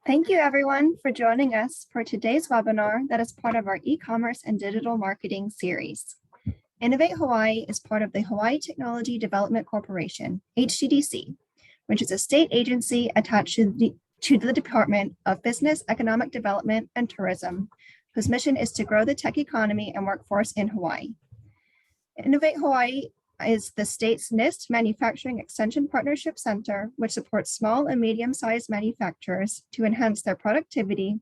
Thank you everyone for joining us for today's webinar that is part of our e-commerce and digital marketing series. Innovate Hawaii is part of the Hawaii Technology Development Corporation, HTDC, which is a state agency attached to the Department of Business, Economic Development, and Tourism, whose mission is to grow the tech economy and workforce in Hawaii. Innovate Hawaii is the state's NIST Manufacturing Extension Partnership Center, which supports small and medium-sized manufacturers to enhance their productivity,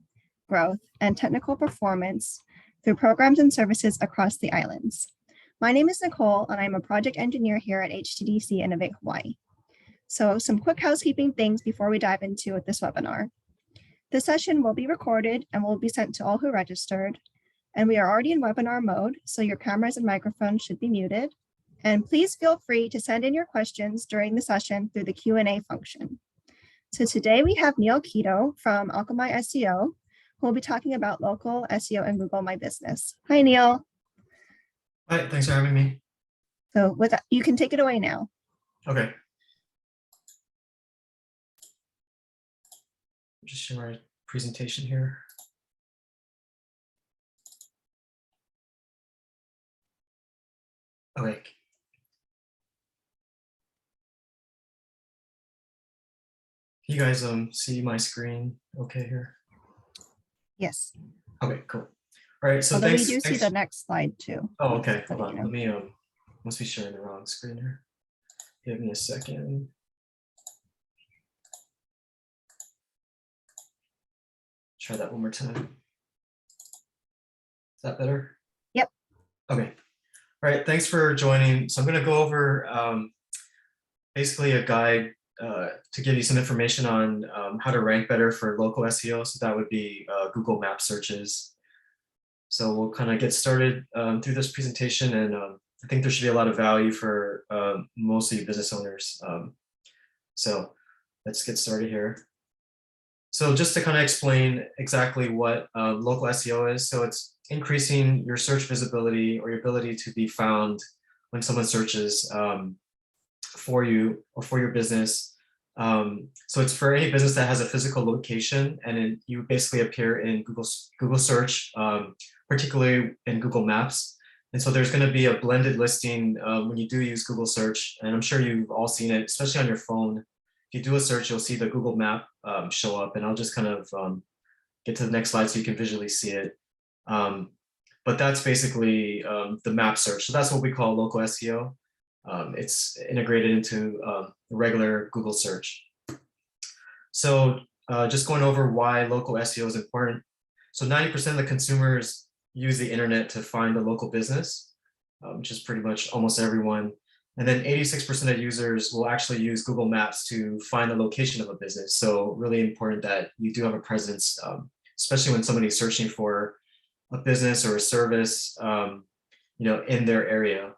growth, and technical performance through programs and services across the islands. My name is Nicole, and I'm a project engineer here at HTDC Innovate Hawaii. So some quick housekeeping things before we dive into this webinar. This session will be recorded and will be sent to all who registered. And we are already in webinar mode, so your cameras and microphones should be muted. And please feel free to send in your questions during the session through the Q&A function. So today we have Neal Kido from AkamaiSEO, who will be talking about local SEO and Google My Business. Hi, Neal. Hi, thanks for having me. So with that, you can take it away now. Okay. Just share my presentation here. Okay. Can you guys see my screen okay here? Yes. Okay, cool. All right, so although thanks. We do see the next slide too. Oh, okay. Hold on. Let me must be sharing the wrong screen here. Give me a second. Try that one more time. Is that better? Yep. Okay. All right, thanks for joining. So I'm going to go over basically a guide to give you some information on how to rank better for local SEO. So that would be Google Map searches. So we'll kind of get started through this presentation, and I think there should be a lot of value for most of you business owners. So let's get started here. So just to kind of explain exactly what local SEO is, so it's increasing your search visibility or your ability to be found when someone searches for you or for your business. So it's for any business that has a physical location, and you basically appear in Google Search, particularly in Google Maps. And so there's going to be a blended listing when you do use Google Search, and I'm sure you've all seen it, especially on your phone. If you do a search, you'll see the Google Map show up, and I'll just kind of get to the next slide so you can visually see it. But that's basically the map search. So that's what we call local SEO. It's integrated into regular Google search. So just going over why local SEO is important. So 90% of the consumers use the internet to find a local business, which is pretty much almost everyone. And then 86% of users will actually use Google Maps to find the location of a business. So really important that you do have a presence, especially when somebody's searching for a business or a service, in their area.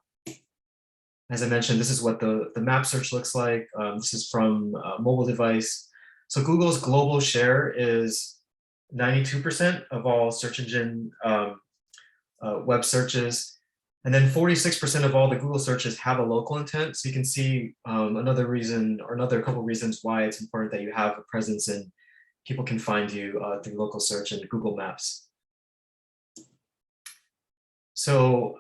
As I mentioned, this is what the map search looks like. This is from a mobile device. So Google's global share is 92% of all search engine web searches. And then 46% of all the Google searches have a local intent. So you can see another reason or another couple reasons why it's important that you have a presence and people can find you through local search and Google Maps. So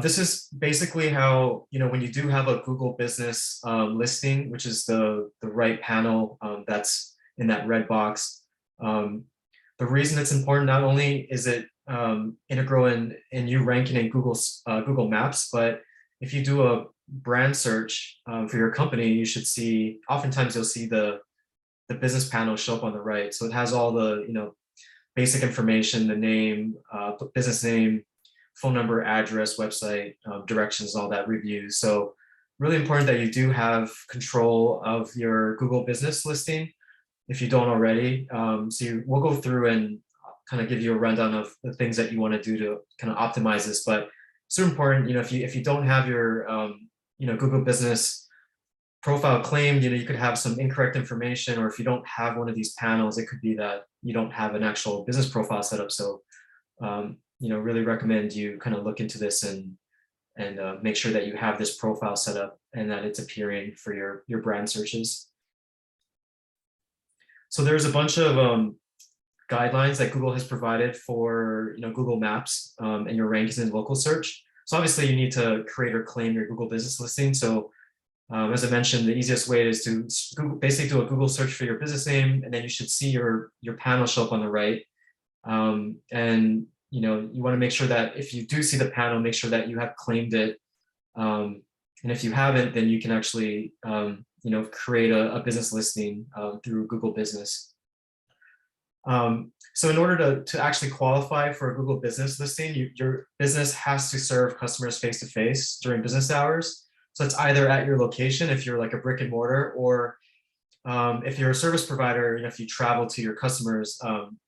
this is basically how, when you do have a Google business listing, which is the right panel that's in that red box. The reason it's important, not only is it integral in you ranking in Google Maps, but if you do a brand search for your company, you should see, oftentimes you'll see the business panel show up on the right. So it has all the basic information, the name, business name, phone number, address, website, directions, all that, reviews. So really important that you do have control of your Google business listing if you don't already. So we'll go through and kind of give you a rundown of the things that you want to do to kind of optimize this. But so important, if you don't have your Google business profile claimed, you could have some incorrect information, or if you don't have one of these panels, it could be that you don't have an actual business profile set up. So really recommend you kind of look into this and make sure that you have this profile set up and that it's appearing for your brand searches. So there's a bunch of guidelines that Google has provided for Google Maps and your rankings in local search. So obviously you need to create or claim your Google business listing. So as I mentioned, the easiest way is to basically do a Google search for your business name, and then you should see your panel show up on the right. And you want to make sure that if you do see the panel, make sure that you have claimed it. And if you haven't, then you can actually create a business listing through Google Business. So in order to actually qualify for a Google business listing, your business has to serve customers face-to-face during business hours. So it's either at your location, if you're like a brick and mortar, or if you're a service provider, if you travel to your customers,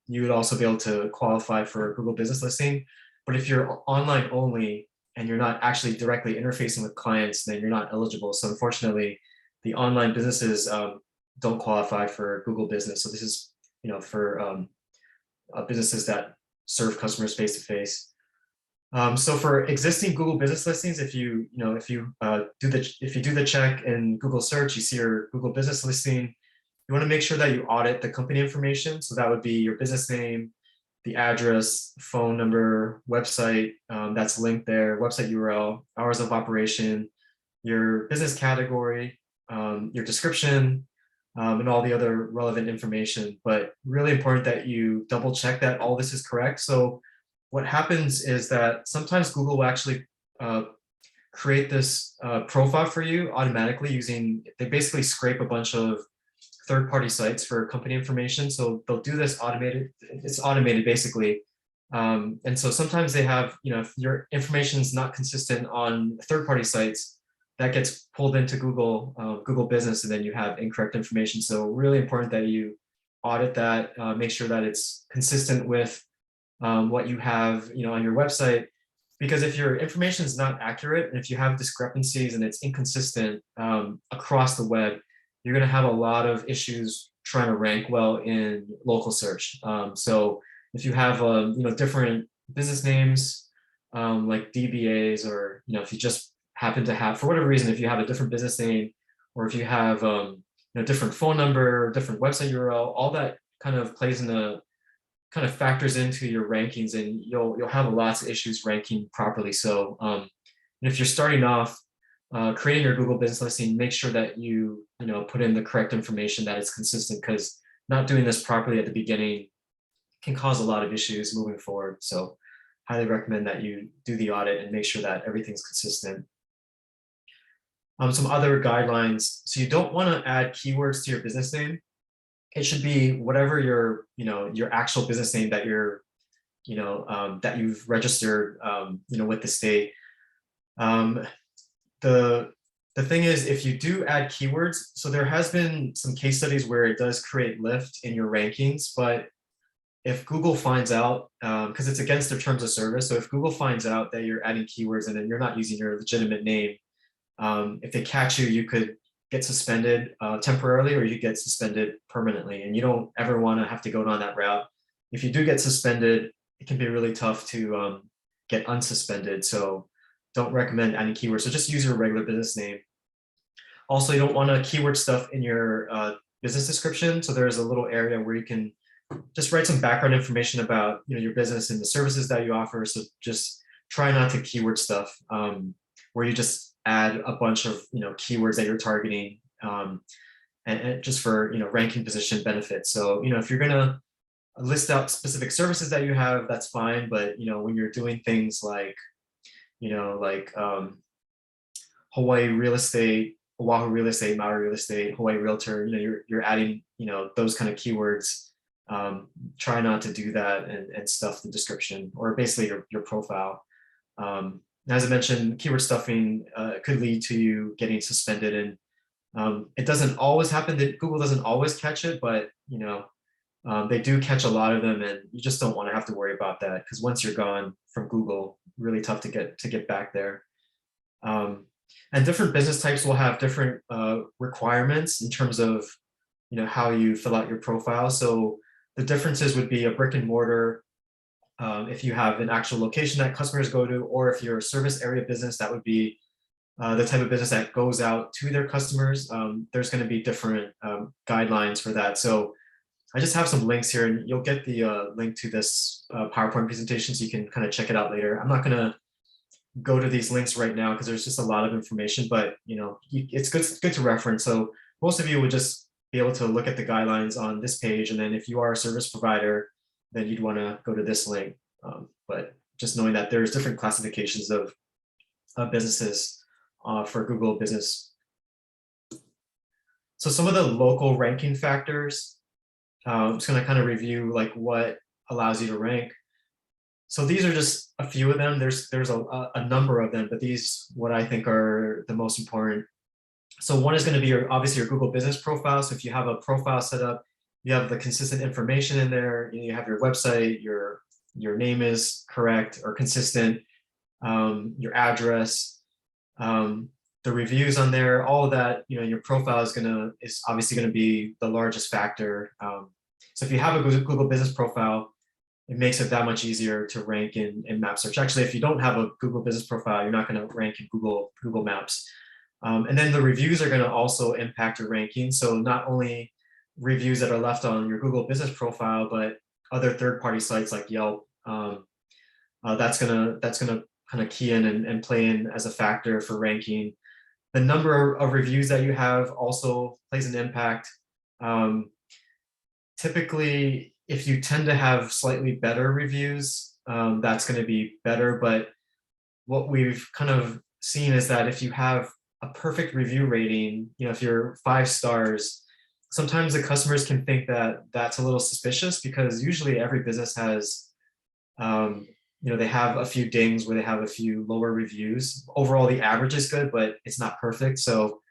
you would also be able to qualify for a Google business listing. But if you're online only and you're not actually directly interfacing with clients, then you're not eligible. So unfortunately, the online businesses don't qualify for Google business. So this is for businesses that serve customers face to face. So for existing Google business listings, if you do the check in Google search, you see your Google business listing, you want to make sure that you audit the company information. So that would be your business name, the address, phone number, website that's linked there, website URL, hours of operation, your business category, your description, and all the other relevant information. But really important that you double check that all this is correct. So what happens is that sometimes Google will actually create this profile for you automatically they basically scrape a bunch of third-party sites for company information. So they'll do this automated, it's automated basically. And so sometimes they have, if your information is not consistent on third-party sites, that gets pulled into Google Business, and then you have incorrect information. So really important that you audit that, make sure that it's consistent with what you have on your website, because if your information is not accurate and if you have discrepancies and it's inconsistent across the web, you're going to have a lot of issues trying to rank well in local search. So if you have different business names like DBAs, or if you just happen to have, for whatever reason, if you have a different business name, or if you have different phone number, different website URL, all that kind of factors into your rankings, and you'll have lots of issues ranking properly. So if you're starting off creating your Google business listing, make sure that you put in the correct information, that it's consistent, because not doing this properly at the beginning can cause a lot of issues moving forward. So highly recommend that you do the audit and make sure that everything's consistent. Some other guidelines. So you don't want to add keywords to your business name. It should be whatever your actual business name that that you've registered with the state. The thing is, if you do add keywords, so there has been some case studies where it does create lift in your rankings, but if Google finds out, because it's against their terms of service, so if Google finds out that you're adding keywords and then you're not using your legitimate name, if they catch you, you could get suspended temporarily, or you get suspended permanently, and you don't ever want to have to go down that route. If you do get suspended, it can be really tough to get unsuspended. So don't recommend adding keywords. So just use your regular business name. Also, you don't want to keyword stuff in your business description. So there's a little area where you can just write some background information about your business and the services that you offer. So just try not to keyword stuff where you just add a bunch of keywords that you're targeting, and just for ranking position benefits. So if you're gonna list out specific services that you have, that's fine. But when you're doing things like Hawaii real estate, Oahu real estate, Maui real estate, Hawaii realtor, you're adding those kind of keywords. Try not to do that and stuff the description, or basically your profile. As I mentioned, keyword stuffing could lead to you getting suspended, and it doesn't always happen. That Google doesn't always catch it, but they do catch a lot of them, and you just don't want to have to worry about that, because once you're gone from Google, really tough to get back there. And different business types will have different requirements in terms of how you fill out your profile. So the differences would be a brick and mortar. If you have an actual location that customers go to, or if you're a service area business, that would be the type of business that goes out to their customers. There's going to be different guidelines for that. So I just have some links here, and you'll get the link to this PowerPoint presentation so you can kind of check it out later. I'm not going to go to these links right now because there's just a lot of information, but it's good to reference. So most of you would just be able to look at the guidelines on this page, and then if you are a service provider, then you'd want to go to this link. But just knowing that there's different classifications of businesses for Google Business. So some of the local ranking factors, I'm just going to kind of review like what allows you to rank. So these are just a few of them. There's a number of them, but these what I think are the most important. So one is going to be obviously your Google Business profile. So if you have a profile set up, you have the consistent information in there. You have your website, your name is correct or consistent, your address, the reviews on there, all of that. Your profile is obviously going to be the largest factor. So if you have a Google Business profile, it makes it that much easier to rank in map search. Actually, if you don't have a Google Business profile, you're not going to rank in Google Maps. And then the reviews are going to also impact your ranking. So not only reviews that are left on your Google Business profile, but other third-party sites like Yelp. That's gonna kind of key in and play in as a factor for ranking. The number of reviews that you have also plays an impact. Typically, if you tend to have slightly better reviews, that's going to be better. But what we've kind of seen is that if you have a perfect review rating, if you're 5 stars, sometimes the customers can think that that's a little suspicious, because usually every business has, they have a few dings where they have a few lower reviews. Overall, the average is good, but it's not perfect. So,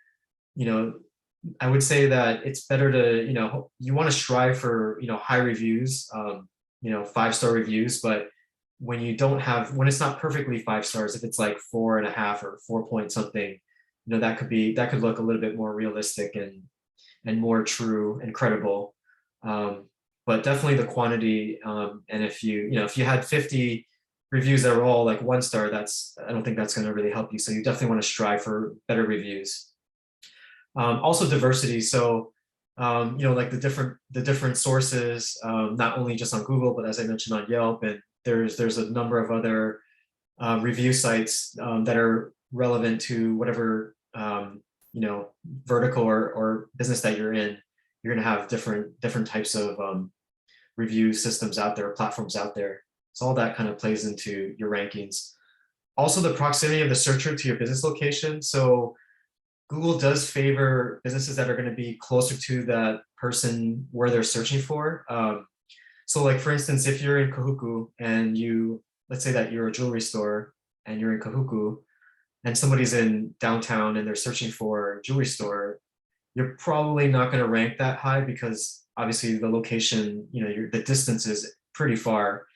I would say that it's better to, you want to strive for, high reviews, 5-star reviews, but when it's not perfectly 5 stars, if it's like 4.5 or 4 point something, that could look a little bit more realistic and more true and credible. But definitely the quantity, and if you had 50 reviews that were all like 1 star, I don't think that's going to really help you. So you definitely want to strive for better reviews. Also diversity. So, like the different sources, not only just on Google, but as I mentioned on Yelp, and there's a number of other review sites that are relevant to whatever vertical or business that you're in. You're going to have different types of review systems out there, platforms out there. So all that kind of plays into your rankings. Also, the proximity of the searcher to your business location. So Google does favor businesses that are going to be closer to that person where they're searching for. So like, for instance, if you're in Kahuku and let's say that you're a jewelry store and you're in Kahuku and somebody's in downtown and they're searching for a jewelry store, you're probably not going to rank that high, because obviously the location, the distance is pretty far.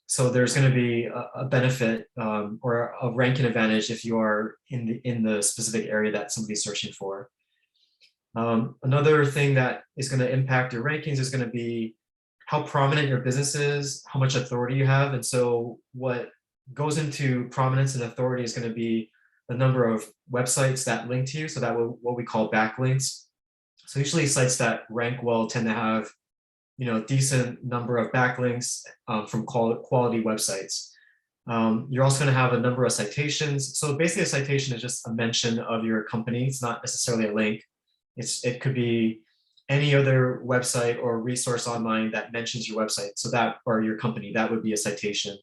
So there's going to be a benefit or a ranking advantage if you are in the specific area that somebody's searching for. Another thing that is going to impact your rankings is going to be how prominent your business is, how much authority you have. And so what goes into prominence and authority is going to be the number of websites that link to you. So that what we call backlinks. So usually sites that rank well tend to have decent number of backlinks from quality websites. You're also going to have a number of citations. So basically a citation is just a mention of your company. It's not necessarily a link. It could be any other website or resource online that mentions your website, or your company, that would be a citation.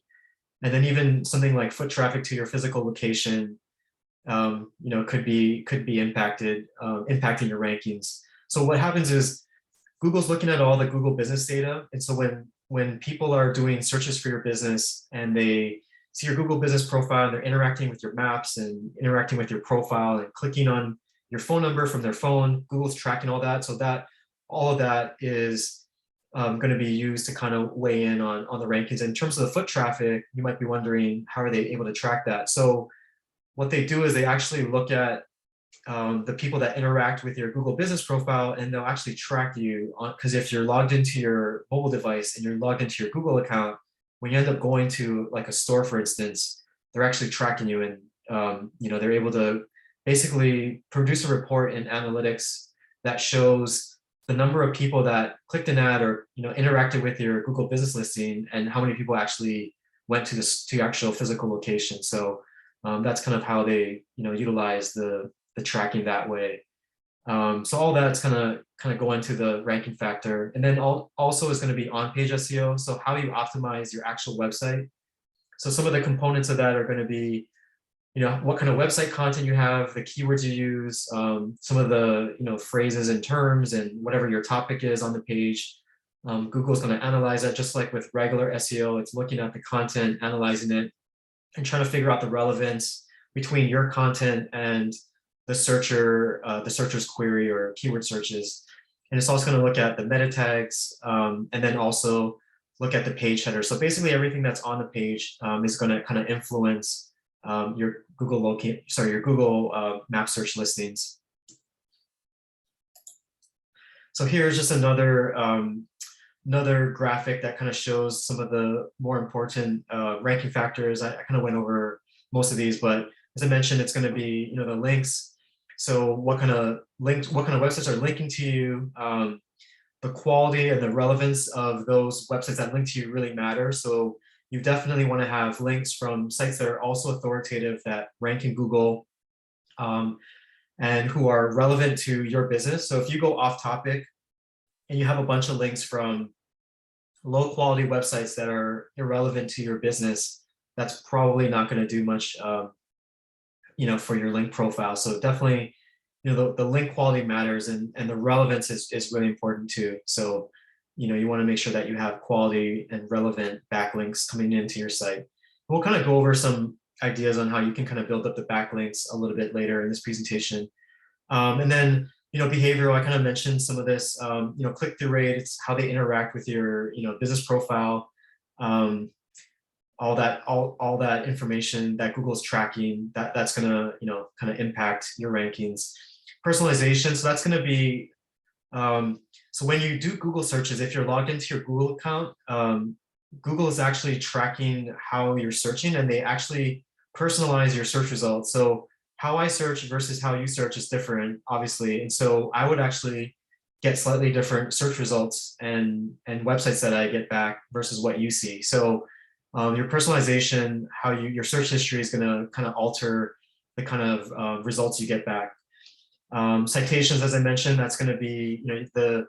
And then even something like foot traffic to your physical location, could be impacting your rankings. So what happens is Google's looking at all the Google business data. And so when people are doing searches for your business and they see your Google business profile and they're interacting with your maps and interacting with your profile and clicking on your phone number from their phone, Google's tracking all that. So all of that is going to be used to kind of weigh in on the rankings. In terms of the foot traffic, you might be wondering, how are they able to track that? So what they do is they actually look at the people that interact with your Google business profile, and they'll actually track you because if you're logged into your mobile device and you're logged into your Google account, when you end up going to like a store, for instance, they're actually tracking you, and they're able to basically produce a report in analytics that shows the number of people that clicked an ad or interacted with your Google business listing, and how many people actually went to your actual physical location. So that's kind of how they utilize the tracking that way. So all that's kind of go into the ranking factor, and then also is going to be on-page SEO. So how you optimize your actual website. So some of the components of that are going to be, what kind of website content you have, the keywords you use, some of the phrases and terms, and whatever your topic is on the page. Google's going to analyze that just like with regular SEO. It's looking at the content, analyzing it, and trying to figure out the relevance between your content and the searcher's query or keyword searches. And it's also going to look at the meta tags, and then also look at the page header. So basically everything that's on the page is going to kind of influence your Google map search listings. So here's just another graphic that kind of shows some of the more important ranking factors. I kind of went over most of these, but as I mentioned, it's going to be the links. So what kind of websites are linking to you? The quality and the relevance of those websites that link to you really matter. So you definitely want to have links from sites that are also authoritative, that rank in Google, and who are relevant to your business. So if you go off topic and you have a bunch of links from low quality websites that are irrelevant to your business, that's probably not going to do much for your link profile. So definitely the link quality matters, and the relevance is really important too. So you want to make sure that you have quality and relevant backlinks coming into your site. We'll kind of go over some ideas on how you can kind of build up the backlinks a little bit later in this presentation. And then behavioral, I kind of mentioned some of this, click-through rates, how they interact with your business profile, all that information that Google's tracking, that's gonna kind of impact your rankings. Personalization, so that's going to be so when you do Google searches, if you're logged into your Google account, Google is actually tracking how you're searching, and they actually personalize your search results. So how I search versus how you search is different, obviously, and so I would actually get slightly different search results and websites that I get back versus what you see. So your personalization, how your search history is going to kind of alter the kind of results you get back. Citations, as I mentioned, that's going to be the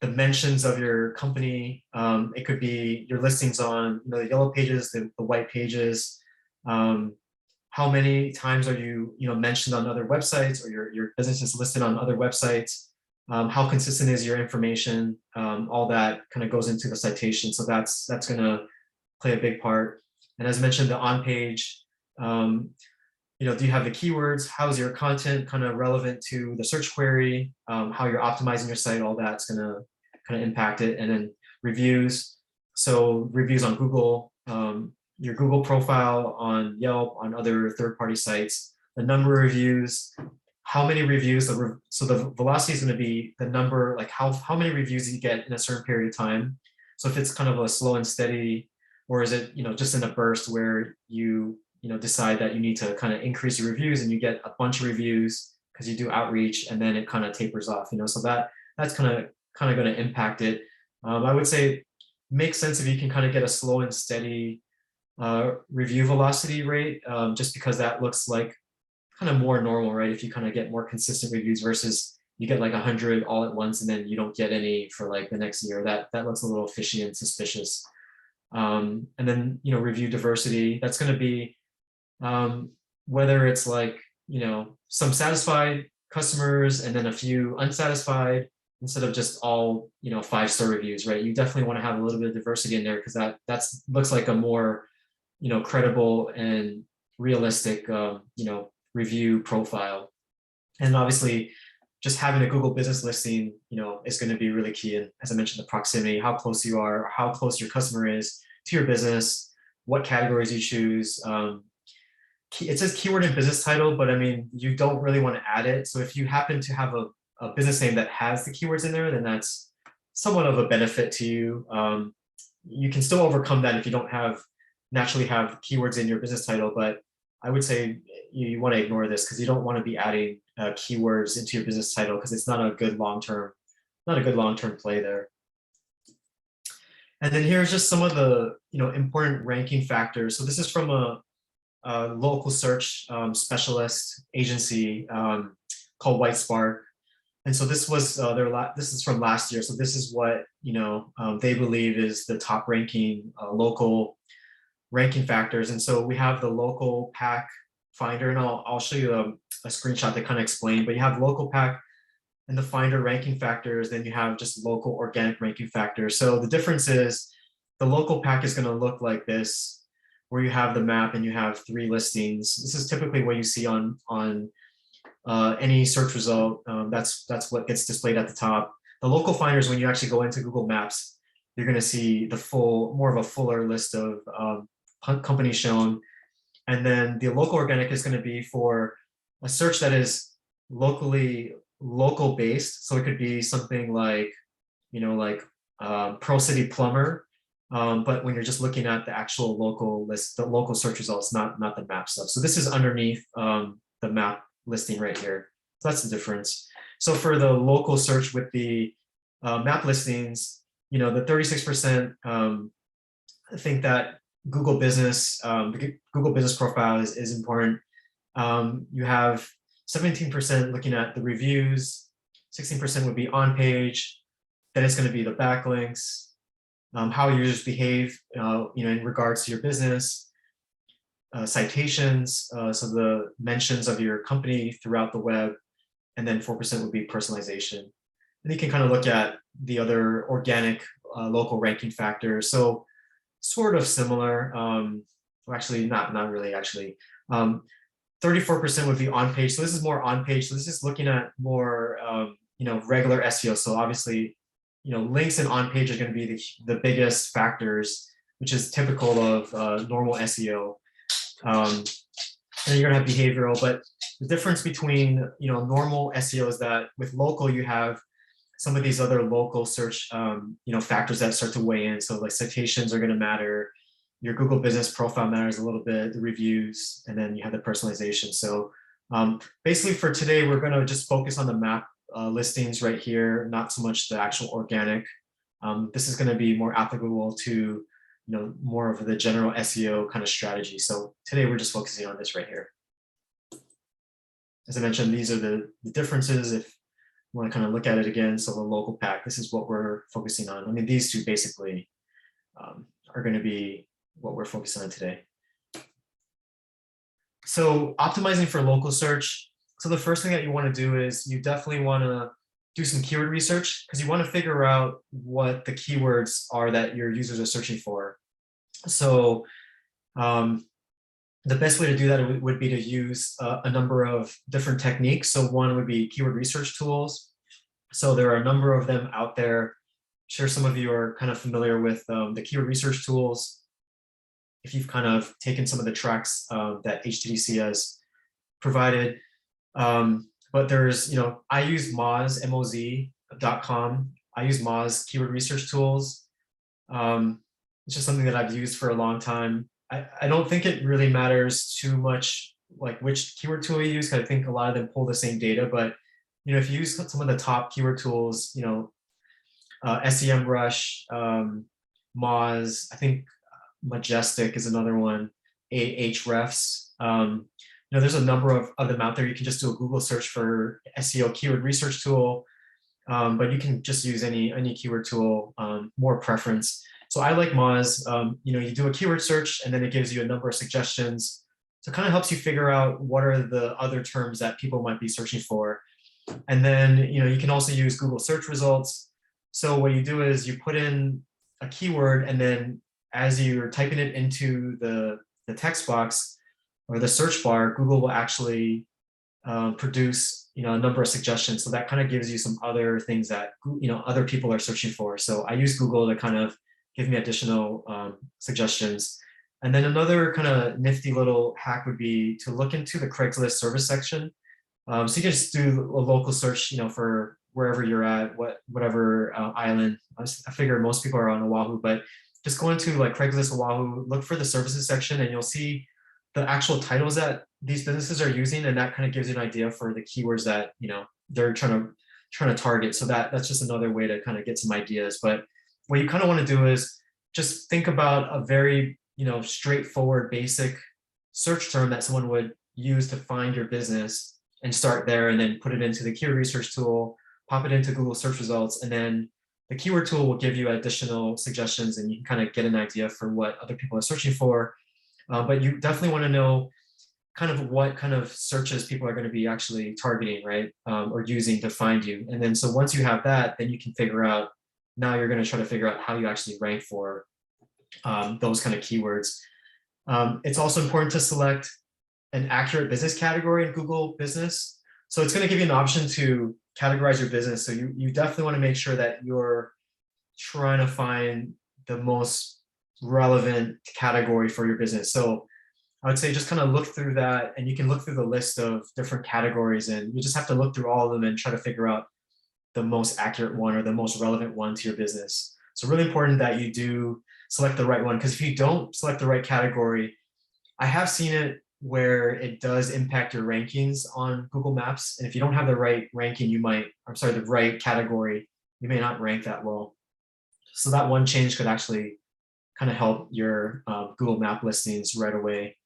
mentions of your company. It could be your listings on the yellow pages, the white pages. How many times are you mentioned on other websites, or your business is listed on other websites? How consistent is your information? All that kind of goes into the citation. So that's going to play a big part. And as mentioned, the on-page, do you have the keywords? How's your content kind of relevant to the search query? How you're optimizing your site, all that's going to kind of impact it. And then reviews. So reviews on Google, your Google profile, on Yelp, on other third-party sites, the number of reviews, how many reviews. So the velocity is going to be the number, like how many reviews you get in a certain period of time. So if it's kind of a slow and steady, or is it just in a burst where you decide that you need to kind of increase your reviews, and you get a bunch of reviews because you do outreach, and then it kind of tapers off, so that's kind of going to impact it. I would say it makes sense if you can kind of get a slow and steady review velocity rate, just because that looks like kind of more normal, right? If you kind of get more consistent reviews versus you get like 100 all at once and then you don't get any for like the next year, that looks a little fishy and suspicious. And then review diversity, that's going to be whether it's like some satisfied customers and then a few unsatisfied, instead of just all 5-star reviews, right? You definitely want to have a little bit of diversity in there, because that looks like a more credible and realistic review profile. And obviously just having a Google business listing is going to be really key. And as I mentioned, the proximity, how close you are, or how close your customer is to your business, what categories you choose. It says keyword and business title, but I mean, you don't really want to add it. So if you happen to have a business name that has the keywords in there, then that's somewhat of a benefit to you. You can still overcome that if you don't naturally have keywords in your business title, but I would say you want to ignore this, because you don't want to be adding keywords into your business title, because it's not a good long-term not a good long-term play there. And then here's just some of the important ranking factors. So this is from a local search specialist agency called White Spark. And so this was this is from last year. So this is what they believe is the top ranking local ranking factors. And so we have the local pack finder, and I'll show you a screenshot that kind of explain. But you have local pack and the finder ranking factors. Then you have just local organic ranking factors. So the difference is the local pack is going to look like this, where you have the map and you have 3 listings. This is typically what you see on any search result. That's what gets displayed at the top. The local finders, when you actually go into Google Maps, you're going to see the more of a fuller list of companies shown. And then the local organic is going to be for a search that is local based. So it could be something like, Pearl City Plumber. But when you're just looking at the actual local list, the local search results, not the map stuff. So this is underneath the map listing right here. So that's the difference. So for the local search with the map listings, the 36% think that Google Business, the Google Business profile is important. You have 17% looking at the reviews, 16% would be on page, then it's going to be the backlinks, how users behave, in regards to your business, citations, so the mentions of your company throughout the web, and then 4% would be personalization. And you can kind of look at the other organic local ranking factors. So sort of similar, well, actually not really actually. 34% would be on page. So this is more on page. So this is looking at more, regular SEO. So obviously, links and on page are going to be the biggest factors, which is typical of normal SEO. And you're going to have behavioral, but the difference between, normal SEO is that with local, you have some of these other local search, factors that start to weigh in. So like citations are going to matter. Your Google Business profile matters a little bit, the reviews, and then you have the personalization. So basically for today, we're going to just focus on the map listings right here, not so much the actual organic. This is going to be more applicable to, more of the general SEO kind of strategy. So today we're just focusing on this right here. As I mentioned, these are the differences if you want to kind of look at it again. So the local pack, this is what we're focusing on. I mean, these two basically are going to be what we're focusing on today. So optimizing for local search. So the first thing that you want to do is you definitely want to do some keyword research, because you want to figure out what the keywords are that your users are searching for. So the best way to do that would be to use a number of different techniques. So one would be keyword research tools. So there are a number of them out there. I'm sure some of you are kind of familiar with the keyword research tools, if you've kind of taken some of the tracks that HTTC has provided. But there's, I use Moz, moz.com. I use Moz keyword research tools. It's just something that I've used for a long time. I don't think it really matters too much like which keyword tool you use, because I think a lot of them pull the same data. But if you use some of the top keyword tools, SEMrush, Moz, I think Majestic is another one, Ahrefs. There's a number of them out there. You can just do a Google search for SEO keyword research tool, but you can just use any keyword tool, more preference. So I like Moz. You do a keyword search and then it gives you a number of suggestions. So it kind of helps you figure out what are the other terms that people might be searching for. And then, you can also use Google search results. So what you do is you put in a keyword, and then as you're typing it into the text box or the search bar, Google will actually produce a number of suggestions. So that kind of gives you some other things that other people are searching for. So I use Google to kind of give me additional suggestions. And then another kind of nifty little hack would be to look into the Craigslist service section. So you can just do a local search, for wherever you're at, whatever island. I figure most people are on Oahu, but just go into like Craigslist Oahu, look for the services section, and you'll see the actual titles that these businesses are using, and that kind of gives you an idea for the keywords that they're trying to trying to target. So that's just another way to kind of get some ideas. But what you kind of want to do is just think about a very, straightforward, basic search term that someone would use to find your business, and start there, and then put it into the keyword research tool, pop it into Google search results, and then the keyword tool will give you additional suggestions, and you can kind of get an idea for what other people are searching for. But you definitely want to know kind of what kind of searches people are going to be actually targeting, right? Or using to find you. And then so once you have that, then you can figure out, now you're going to try to figure out how you actually rank for those kind of keywords. It's also important to select an accurate business category in Google Business. So it's going to give you an option to categorize your business. So you definitely want to make sure that you're trying to find the most relevant category for your business. So I would say just kind of look through that, and you can look through the list of different categories, and you just have to look through all of them and try to figure out the most accurate one or the most relevant one to your business. So really important that you do select the right one, because if you don't select the right category, I have seen it where it does impact your rankings on Google Maps. And if you don't have the right ranking, the right category, you may not rank that well. So that one change could actually kind of help your Google Map listings right away.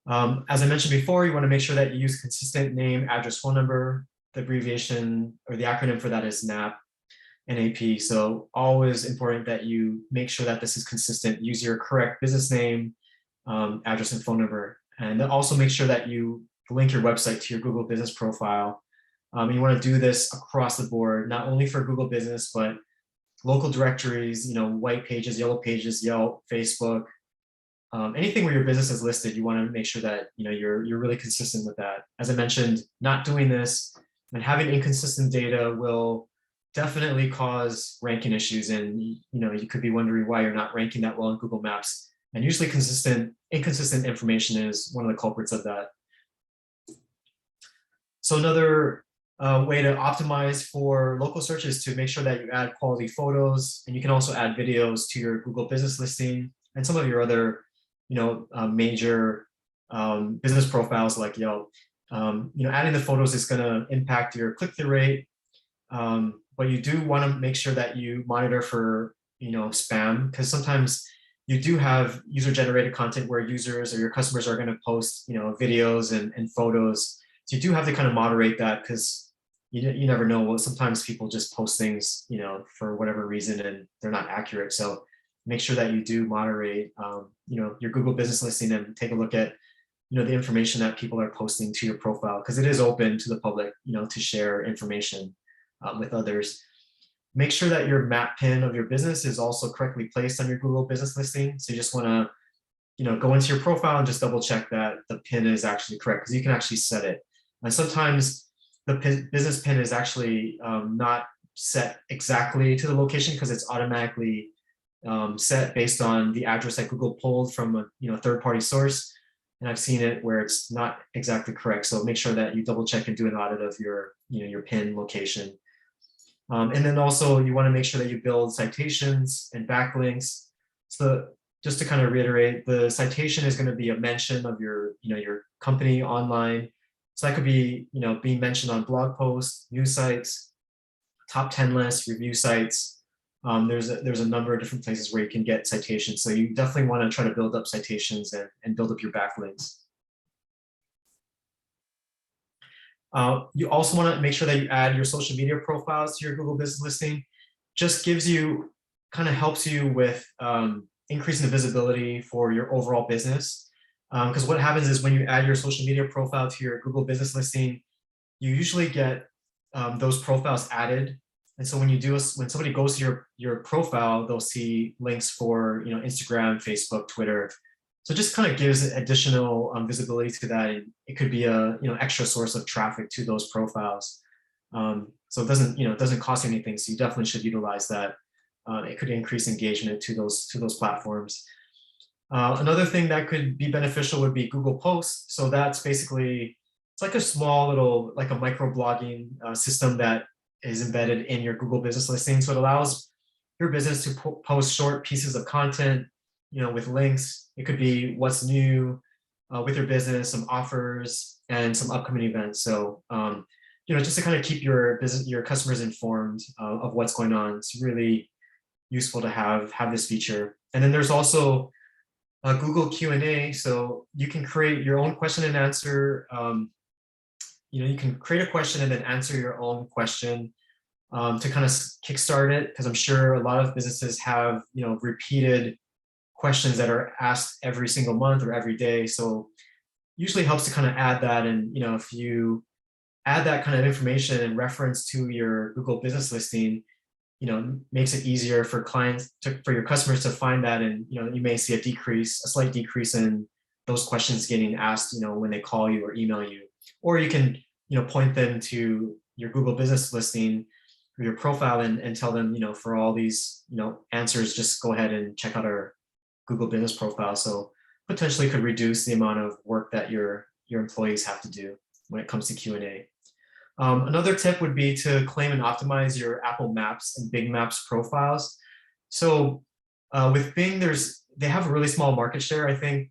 As I mentioned before, you want to make sure that you use consistent name, address, phone number. The abbreviation or the acronym for that is NAP, NAP. So always important that you make sure that this is consistent. Use your correct business name, address, and phone number. And then also make sure that you link your website to your Google Business profile. You want to do this across the board, not only for Google Business, but local directories, white pages, yellow pages, Yelp, Facebook, anything where your business is listed. You want to make sure that you're really consistent with that. As I mentioned, not doing this and having inconsistent data will definitely cause ranking issues, and you could be wondering why you're not ranking that well in Google Maps. And usually inconsistent information is one of the culprits of that. So another way to optimize for local search is to make sure that you add quality photos, and you can also add videos to your Google Business listing and some of your other major business profiles like Yelp. Adding the photos is going to impact your click-through rate, but you do want to make sure that you monitor for spam, because sometimes you do have user-generated content where users or your customers are going to post videos and photos. So you do have to kind of moderate that, because you never know. Well, sometimes people just post things for whatever reason, and they're not accurate. So make sure that you do moderate your Google Business listing, and take a look at the information that people are posting to your profile, because it is open to the public to share information with others. Make sure that your map pin of your business is also correctly placed on your Google Business listing. So you just want to go into your profile and just double check that the pin is actually correct, because you can actually set it. And sometimes the business pin is actually not set exactly to the location, because it's automatically set based on the address that Google pulled from a third-party source. And I've seen it where it's not exactly correct. So make sure that you double check and do an audit of your pin location. And then also you want to make sure that you build citations and backlinks. So just to kind of reiterate, the citation is going to be a mention of your company online. So that could be being mentioned on blog posts, news sites, top 10 lists, review sites. There's a number of different places where you can get citations. So you definitely want to try to build up citations and build up your backlinks. You also want to make sure that you add your social media profiles to your Google Business listing. Just helps you with increasing the visibility for your overall business. Because what happens is when you add your social media profile to your Google Business listing, you usually get those profiles added. And so when somebody goes to your profile, they'll see links for Instagram, Facebook, Twitter. So it just kind of gives additional visibility to that. And it could be a extra source of traffic to those profiles. So it doesn't cost you anything. So you definitely should utilize that. It could increase engagement to those platforms. Another thing that could be beneficial would be Google Posts. So that's basically, it's like a small little, like a microblogging system that is embedded in your Google Business listing. So it allows your business to post short pieces of content, with links. It could be what's new with your business, some offers, and some upcoming events. So just to kind of keep your customers informed of what's going on. It's really useful to have this feature. And then there's also Google Q&A. So you can create your own question and answer. You can create a question and then answer your own question to kind of kickstart it, because I'm sure a lot of businesses have repeated questions that are asked every single month or every day. So usually helps to kind of add that. And if you add that kind of information and reference to your Google business listing, makes it easier for for your customers to find that. And you may see a slight decrease in those questions getting asked when they call you or email you. Or you can point them to your Google business listing or your profile and tell them for all these answers, just go ahead and check out our Google business profile. So potentially could reduce the amount of work that your employees have to do when it comes to Q&A. Another tip would be to claim and optimize your Apple Maps and Bing Maps profiles. So with Bing, they have a really small market share. I think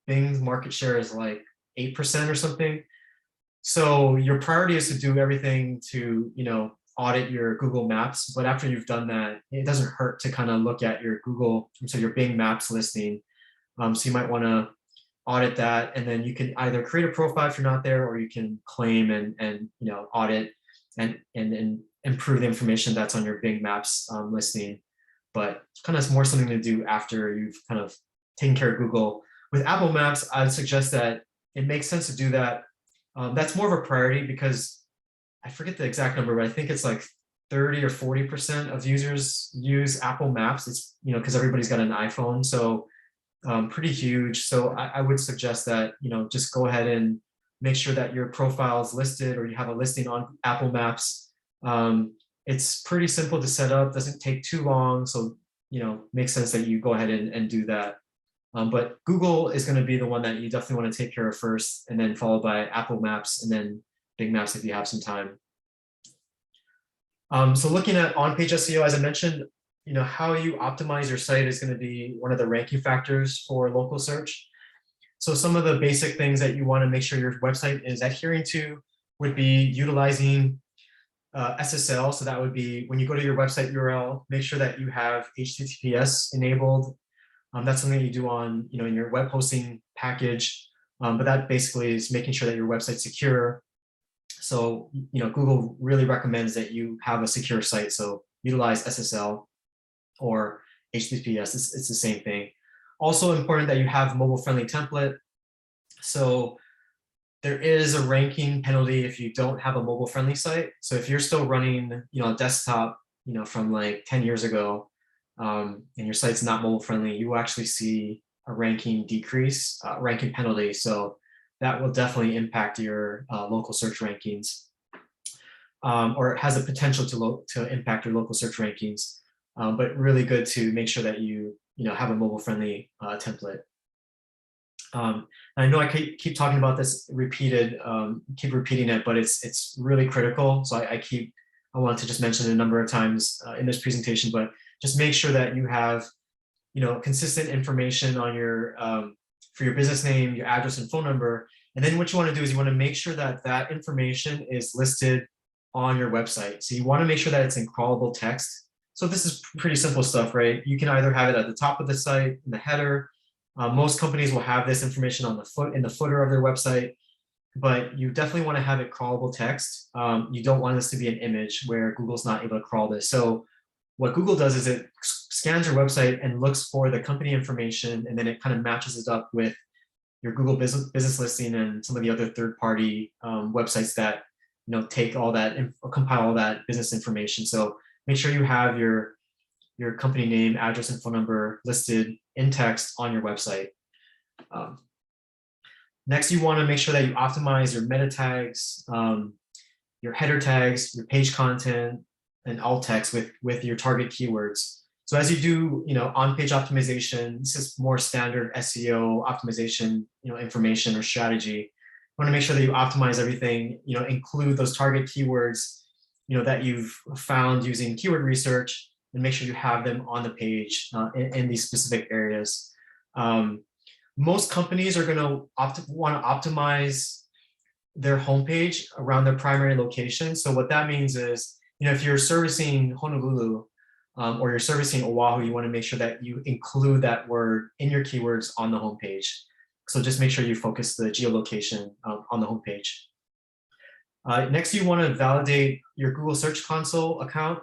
Bing's market share is like 8% or something. So your priority is to do everything to audit your Google Maps. But after you've done that, it doesn't hurt to kind of look at your your Bing Maps listing. So you might want to audit that, and then you can either create a profile if you're not there, or you can claim and audit and improve the information that's on your Bing Maps listing. But kind of more something to do after you've kind of taken care of Google. With Apple Maps, I'd suggest that it makes sense to do that. That's more of a priority because I forget the exact number, but I think it's like 30 or 40% of users use Apple Maps. It's because everybody's got an iPhone, so pretty huge. So I would suggest that just go ahead and make sure that your profile is listed, or you have a listing on Apple Maps. It's pretty simple to set up, doesn't take too long, so makes sense that you go ahead and do that. But Google is going to be the one that you definitely want to take care of first, and then followed by Apple Maps, and then Bing Maps if you have some time. So looking at on-page SEO, as I mentioned, how you optimize your site is going to be one of the ranking factors for local search. So some of the basic things that you want to make sure your website is adhering to would be utilizing SSL. So that would be when you go to your website URL, make sure that you have HTTPS enabled. That's something you do on in your web hosting package. But that basically is making sure that your website's secure. So Google really recommends that you have a secure site. So utilize SSL or HTTPS. It's the same thing. Also important that you have mobile-friendly template. So there is a ranking penalty if you don't have a mobile-friendly site. So if you're still running, a desktop, from like 10 years ago, and your site's not mobile-friendly, you will actually see a ranking decrease, ranking penalty. So that will definitely impact your local search rankings, or it has a potential to impact your local search rankings. But really good to make sure that you have a mobile-friendly template. I know I keep talking about this keep repeating it, but it's really critical. So I want to just mention it a number of times in this presentation, but just make sure that you have consistent information on your for your business name, your address and phone number. And then what you want to do is you want to make sure that that information is listed on your website. So you want to make sure that it's in crawlable text. So this is pretty simple stuff, right? You can either have it at the top of the site, in the header. Most companies will have this information on in the footer of their website, but you definitely want to have it crawlable text. You don't want this to be an image where Google's not able to crawl this. So what Google does is it scans your website and looks for the company information, and then it kind of matches it up with your Google business listing and some of the other third-party websites that take all that compile all that business information. So make sure you have your company name, address, and phone number listed in text on your website. Next, you want to make sure that you optimize your meta tags, your header tags, your page content, and alt text with your target keywords. So as you do, on-page optimization, this is more standard SEO optimization, information or strategy. You want to make sure that you optimize everything, include those target keywords, that you've found using keyword research, and make sure you have them on the page in these specific areas. Most companies are going to want to optimize their homepage around their primary location. So what that means is, if you're servicing Honolulu or you're servicing Oahu, you want to make sure that you include that word in your keywords on the homepage. So just make sure you focus the geolocation on the homepage. Next, you want to validate your Google Search Console account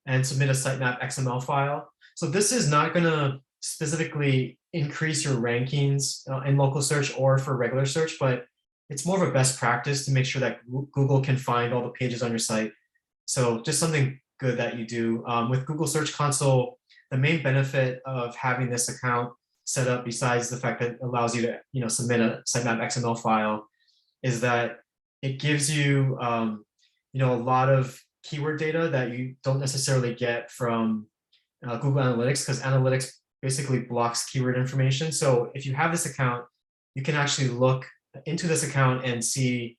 and submit a sitemap XML file. So this is not going to specifically increase your rankings in local search or for regular search, but it's more of a best practice to make sure that Google can find all the pages on your site. So just something good that you do. With Google Search Console, the main benefit of having this account set up, besides the fact that it allows you to submit a sitemap XML file, is that it gives you a lot of keyword data that you don't necessarily get from Google Analytics, because Analytics basically blocks keyword information. So if you have this account, you can actually look into this account and see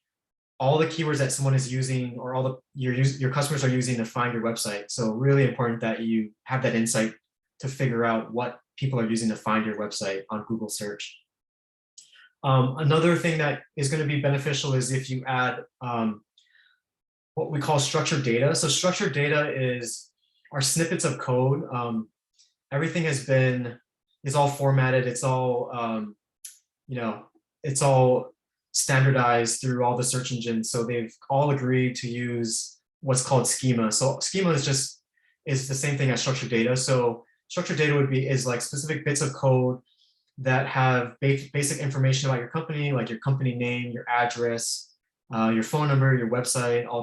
all the keywords that someone is using, or all your customers are using to find your website. So really important that you have that insight to figure out what people are using to find your website on Google search. Another thing that is going to be beneficial is if you add what we call structured data. So structured data are snippets of code. Everything is all formatted. It's all it's all standardized through all the search engines. So they've all agreed to use what's called schema. So schema is the same thing as structured data. So structured data is like specific bits of code that have basic information about your company, like your company name, your address, your phone number, your website, all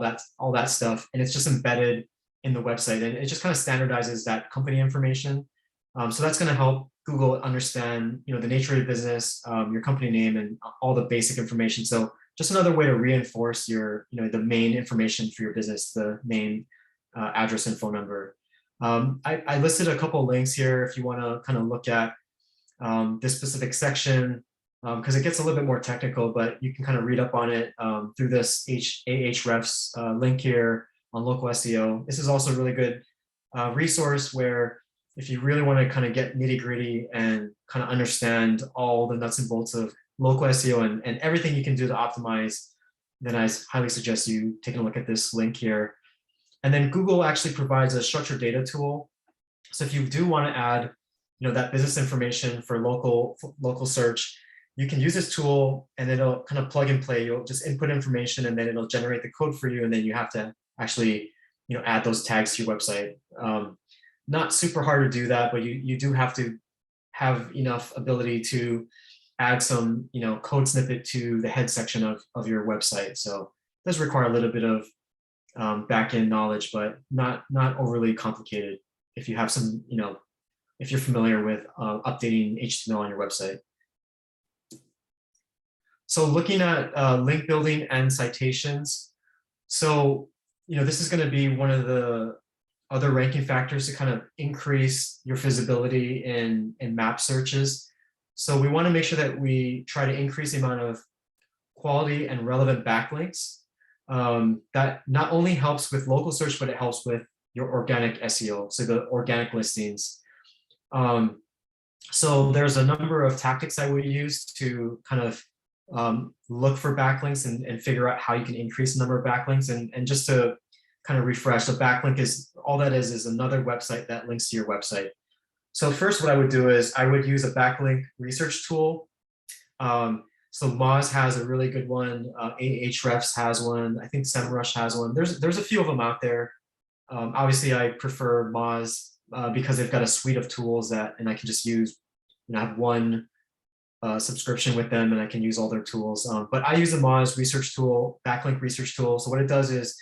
that stuff. And it's just embedded in the website, and it just kind of standardizes that company information. So that's going to help Google understand, the nature of your business, your company name, and all the basic information. So just another way to reinforce the main information for your business, the name, address, and phone number. I listed a couple of links here if you want to kind of look at this specific section, because it gets a little bit more technical, but you can kind of read up on it through this Ahrefs link here on Local SEO. This is also a really good resource where if you really want to kind of get nitty gritty and kind of understand all the nuts and bolts of local SEO and everything you can do to optimize, then I highly suggest you taking a look at this link here. And then Google actually provides a structured data tool. So if you do want to add that business information for local search, you can use this tool and it'll kind of plug and play. You'll just input information and then it'll generate the code for you. And then you have to actually, add those tags to your website. Not super hard to do that, but you do have to have enough ability to add some, code snippet to the head section of your website. So it does require a little bit of back-end knowledge, but not overly complicated if you have some, if you're familiar with updating HTML on your website. So looking at link building and citations. So, this is going to be one of the other ranking factors to kind of increase your visibility in map searches. So we want to make sure that we try to increase the amount of quality and relevant backlinks. That not only helps with local search, but it helps with your organic SEO, so the organic listings. So there's a number of tactics I would use to kind of look for backlinks and figure out how you can increase the number of backlinks. And just to kind of refresh, a backlink is another website that links to your website. So first, what I would do is I would use a backlink research tool. So Moz has a really good one. Ahrefs has one. I think SEMrush has one. There's a few of them out there. Obviously, I prefer Moz because they've got a suite of tools and I can just use. I have one subscription with them, and I can use all their tools. But I use the Moz research tool, backlink research tool. So what it does is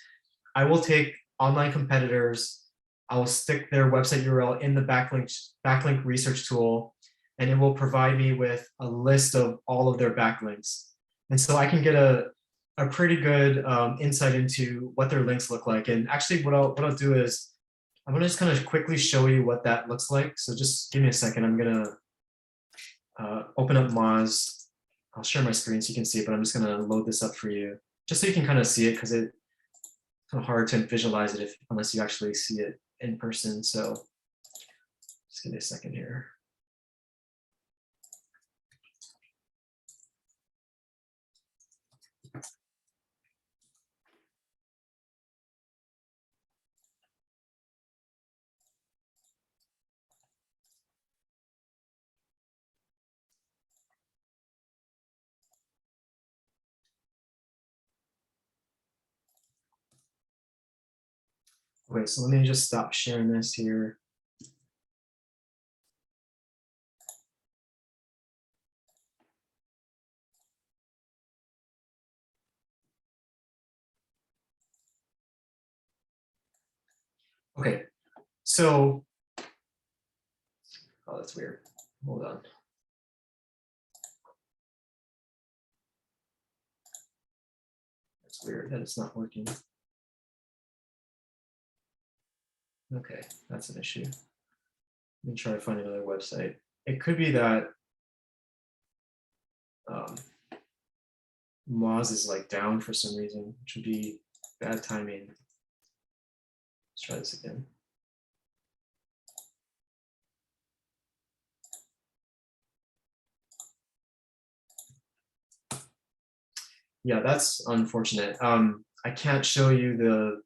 I will take online competitors, I will stick their website URL in the backlink research tool, and it will provide me with a list of all of their backlinks. And so I can get a pretty good insight into what their links look like. And actually what I'll do is I'm gonna just kind of quickly show you what that looks like. So just give me a second. I'm gonna open up Moz. I'll share my screen so you can see it, but I'm just gonna load this up for you just so you can kind of see it, because it's kind of hard to visualize it unless you actually see it in person. So just give me a second here. Okay, so let me just stop sharing this here. Okay, so, oh, that's weird. Hold on. That's weird that it's not working. Okay, that's an issue. Let me try to find another website. It could be that Moz is like down for some reason, which would be bad timing. Let's try this again. Yeah, that's unfortunate. I can't show you the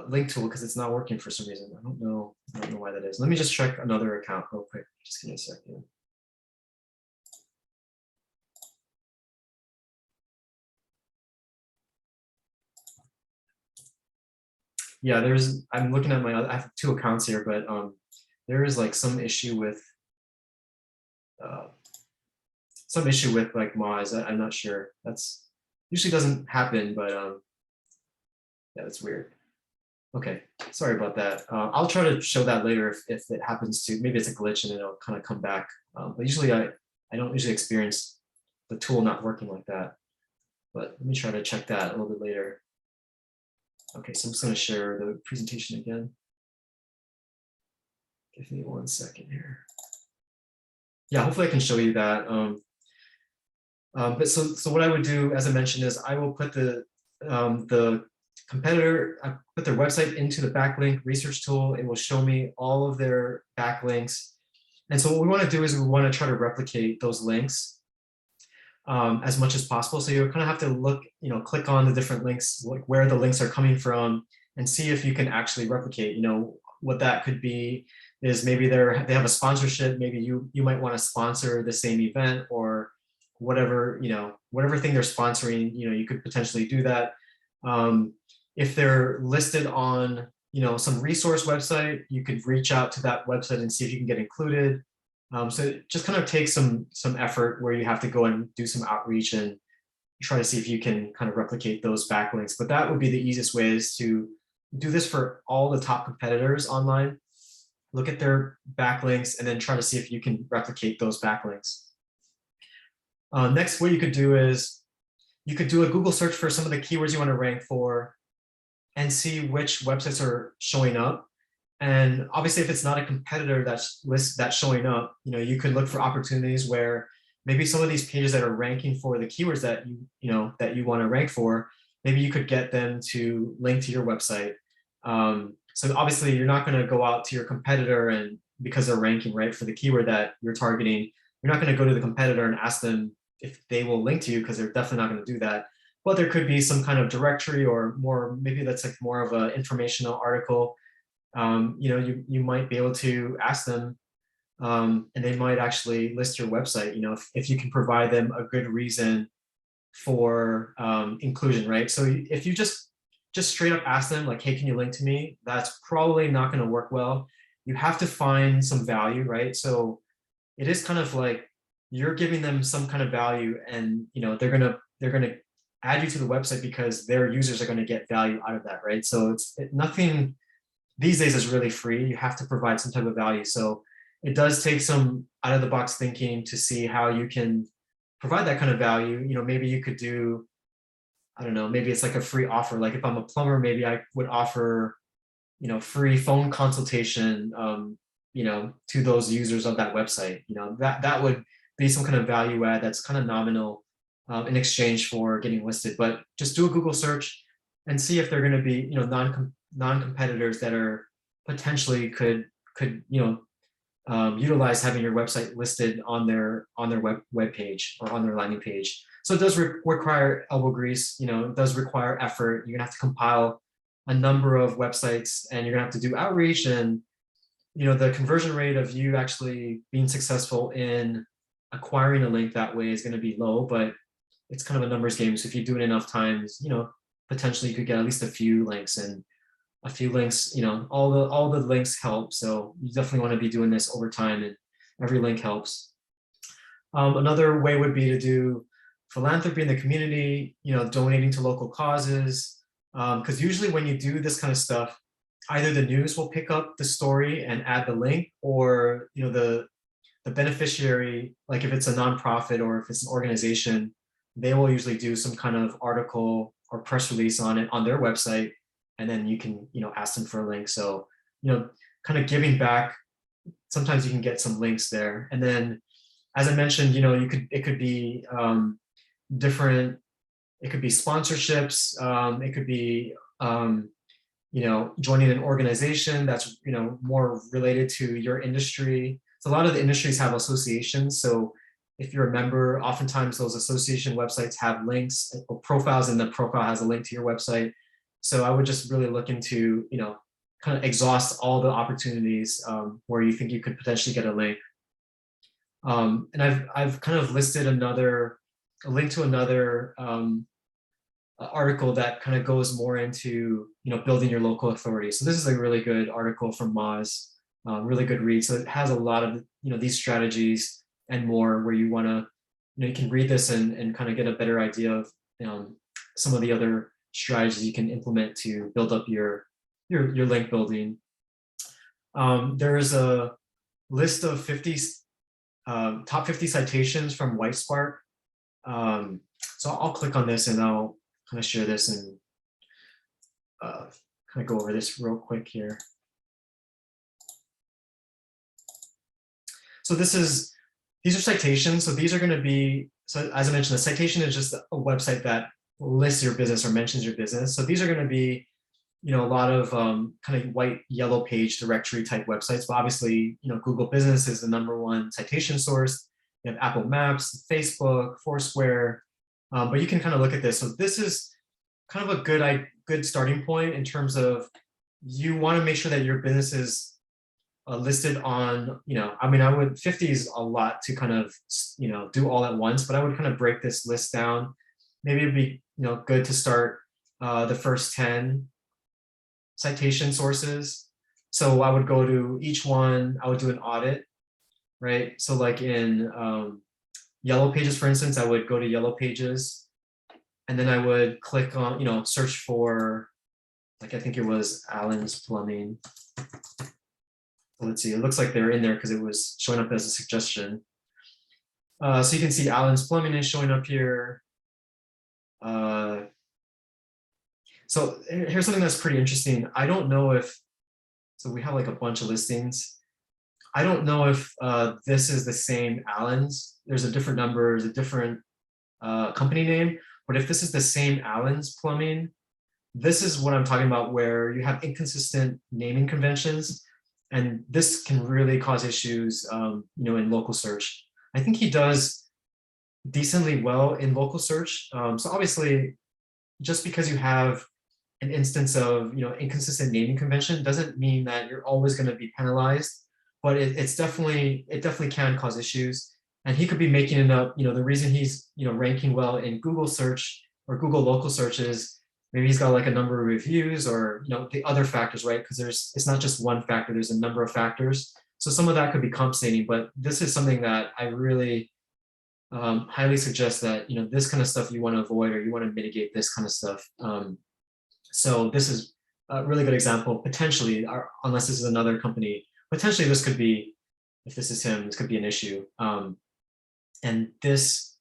link tool because it's not working for some reason. I don't know why that is. Let me just check another account real quick. Just give me a second. Yeah, I'm looking at I have 2 accounts here, but there is like some issue with like Moz. I'm not sure. That's usually doesn't happen, but yeah, that's weird. Okay, sorry about that. I'll try to show that later if it happens to, maybe it's a glitch and it'll kind of come back. But usually I don't usually experience the tool not working like that. But let me try to check that a little bit later. Okay, so I'm just going to share the presentation again. Give me 1 second here. Yeah, hopefully I can show you that. But so what I would do, as I mentioned, is I will put the competitor, I put their website into the backlink research tool. It will show me all of their backlinks. And so what we want to do is we want to try to replicate those links as much as possible. So you kind of have to look, click on the different links, like where the links are coming from, and see if you can actually replicate. What that could be is maybe they have a sponsorship. Maybe you might want to sponsor the same event or whatever, whatever thing they're sponsoring, you could potentially do that. If they're listed on, some resource website, you could reach out to that website and see if you can get included. So it just kind of takes some effort where you have to go and do some outreach and try to see if you can kind of replicate those backlinks. But that would be the easiest way, is to do this for all the top competitors online. Look at their backlinks and then try to see if you can replicate those backlinks. Next, what you could do is you could do a Google search for some of the keywords you want to rank for and see which websites are showing up. And obviously, if it's not a competitor that's showing up, you could look for opportunities where maybe some of these pages that are ranking for the keywords that you want to rank for, maybe you could get them to link to your website. So obviously, you're not going to go out to your competitor and because they're ranking right for the keyword that you're targeting, you're not going to go to the competitor and ask them if they will link to you, because they're definitely not going to do that. But there could be some kind of directory, or maybe that's like more of an informational article. You might be able to ask them, and they might actually list your website, if you can provide them a good reason for inclusion, right? So if you just straight up ask them like, hey, can you link to me? That's probably not going to work well. You have to find some value, right? So it is kind of like you're giving them some kind of value, and they're gonna add you to the website because their users are going to get value out of that, right? So nothing these days is really free. You have to provide some type of value. So it does take some out of the box thinking to see how you can provide that kind of value. Maybe you could do, I don't know, maybe it's like a free offer. Like if I'm a plumber, maybe I would offer, free phone consultation, to those users of that website. That would be some kind of value add that's kind of nominal in exchange for getting listed. But just do a Google search and see if they're going to be, non-competitors that are potentially could utilize having your website listed on their web page or on their landing page. So it does require elbow grease. It does require effort. You're gonna have to compile a number of websites, and you're gonna have to do outreach, and the conversion rate of you actually being successful in acquiring a link that way is going to be low, but it's kind of a numbers game. So if you do it enough times, potentially you could get at least a few links, and a few links, all the links help. So you definitely want to be doing this over time, and every link helps. Another way would be to do philanthropy in the community, donating to local causes. Because usually when you do this kind of stuff, either the news will pick up the story and add the link, or the beneficiary, like if it's a nonprofit or if it's an organization, they will usually do some kind of article or press release on it on their website, and then you can ask them for a link. So kind of giving back. Sometimes you can get some links there, and then as I mentioned, it could be different. It could be sponsorships. It could be joining an organization that's more related to your industry. So a lot of the industries have associations. So if you're a member, oftentimes those association websites have links or profiles, and the profile has a link to your website. So I would just really look into kind of exhaust all the opportunities where you think you could potentially get a link. And I've kind of listed a link to another article that kind of goes more into building your local authority. So this is a really good article from Moz, really good read. So it has a lot of these strategies and more, where you want to you can read this and kind of get a better idea of some of the other strategies you can implement to build up your link building. There is a list of top 50 citations from Whitespark. So I'll click on this and I'll kind of share this and kind of go over this real quick here. So these are citations. So these are going to be, so as I mentioned, the citation is just a website that lists your business or mentions your business. So these are going to be, a lot of kind of white, yellow page directory type websites. But obviously, Google Business is the #1 citation source. You have Apple Maps, Facebook, Foursquare. But you can kind of look at this. So this is kind of a good starting point in terms of you want to make sure that your business is listed on, I would 50 is a lot to kind of, do all at once, but I would kind of break this list down. Maybe it'd be, good to start the first 10 citation sources. So I would go to each one, I would do an audit, right? So like in Yellow Pages, for instance, I would go to Yellow Pages, and then I would click on, search for, like, I think it was Allen's Plumbing. Let's see, it looks like they're in there because it was showing up as a suggestion. So you can see Allen's Plumbing is showing up here. So here's something that's pretty interesting. I don't know if, so we have like a bunch of listings. I don't know if this is the same Allen's. There's a different number, there's a different company name, but if this is the same Allen's Plumbing, this is what I'm talking about, where you have inconsistent naming conventions. And this can really cause issues, in local search. I think he does decently well in local search. So obviously, just because you have an instance of inconsistent naming convention doesn't mean that you're always going to be penalized. But it definitely can cause issues. And he could be making it up. The reason he's ranking well in Google search or Google local search is maybe he's got like a number of reviews or the other factors, right? Because it's not just one factor, there's a number of factors. So some of that could be compensating, but this is something that I really highly suggest that this kind of stuff you want to avoid, or you want to mitigate this kind of stuff. So this is a really good example, potentially, unless this is another company, potentially this could be, if this is him, this could be an issue. And this,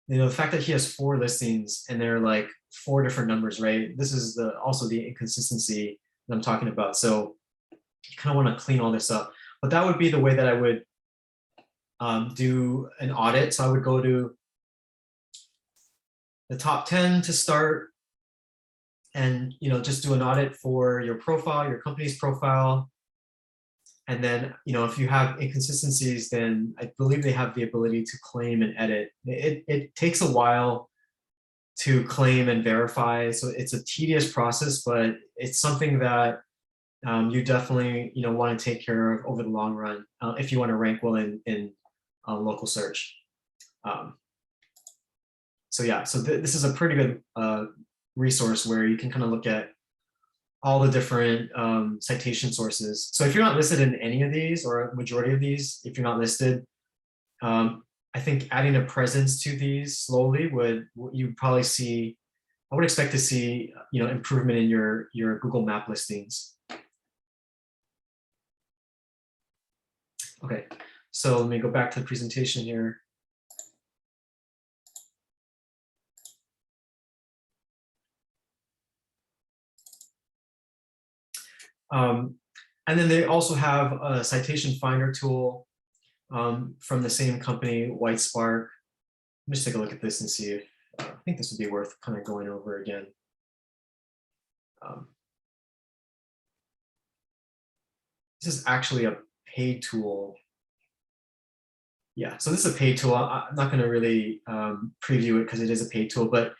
the fact that he has 4 listings and they're like 4 different numbers, right? This is also the inconsistency that I'm talking about. So you kind of want to clean all this up. But that would be the way that I would do an audit. So I would go to the top 10 to start, and just do an audit for your profile, your company's profile. And then, if you have inconsistencies, then I believe they have the ability to claim and edit. It takes a while to claim and verify, so it's a tedious process, but it's something that you definitely want to take care of over the long run if you want to rank well in local search. So yeah, so this is a pretty good resource where you can kind of look at all the different citation sources. So if you're not listed in any of these or a majority of these, if you're not listed, I think adding a presence to these slowly you probably see, I would expect to see, improvement in your Google Map listings. Okay, so let me go back to the presentation here. And then they also have a citation finder tool from the same company, WhiteSpark. Let me just take a look at this and see if I think this would be worth kind of going over again. This is actually a paid tool. Yeah, so this is a paid tool. I'm not going to really preview it because it is a paid tool, but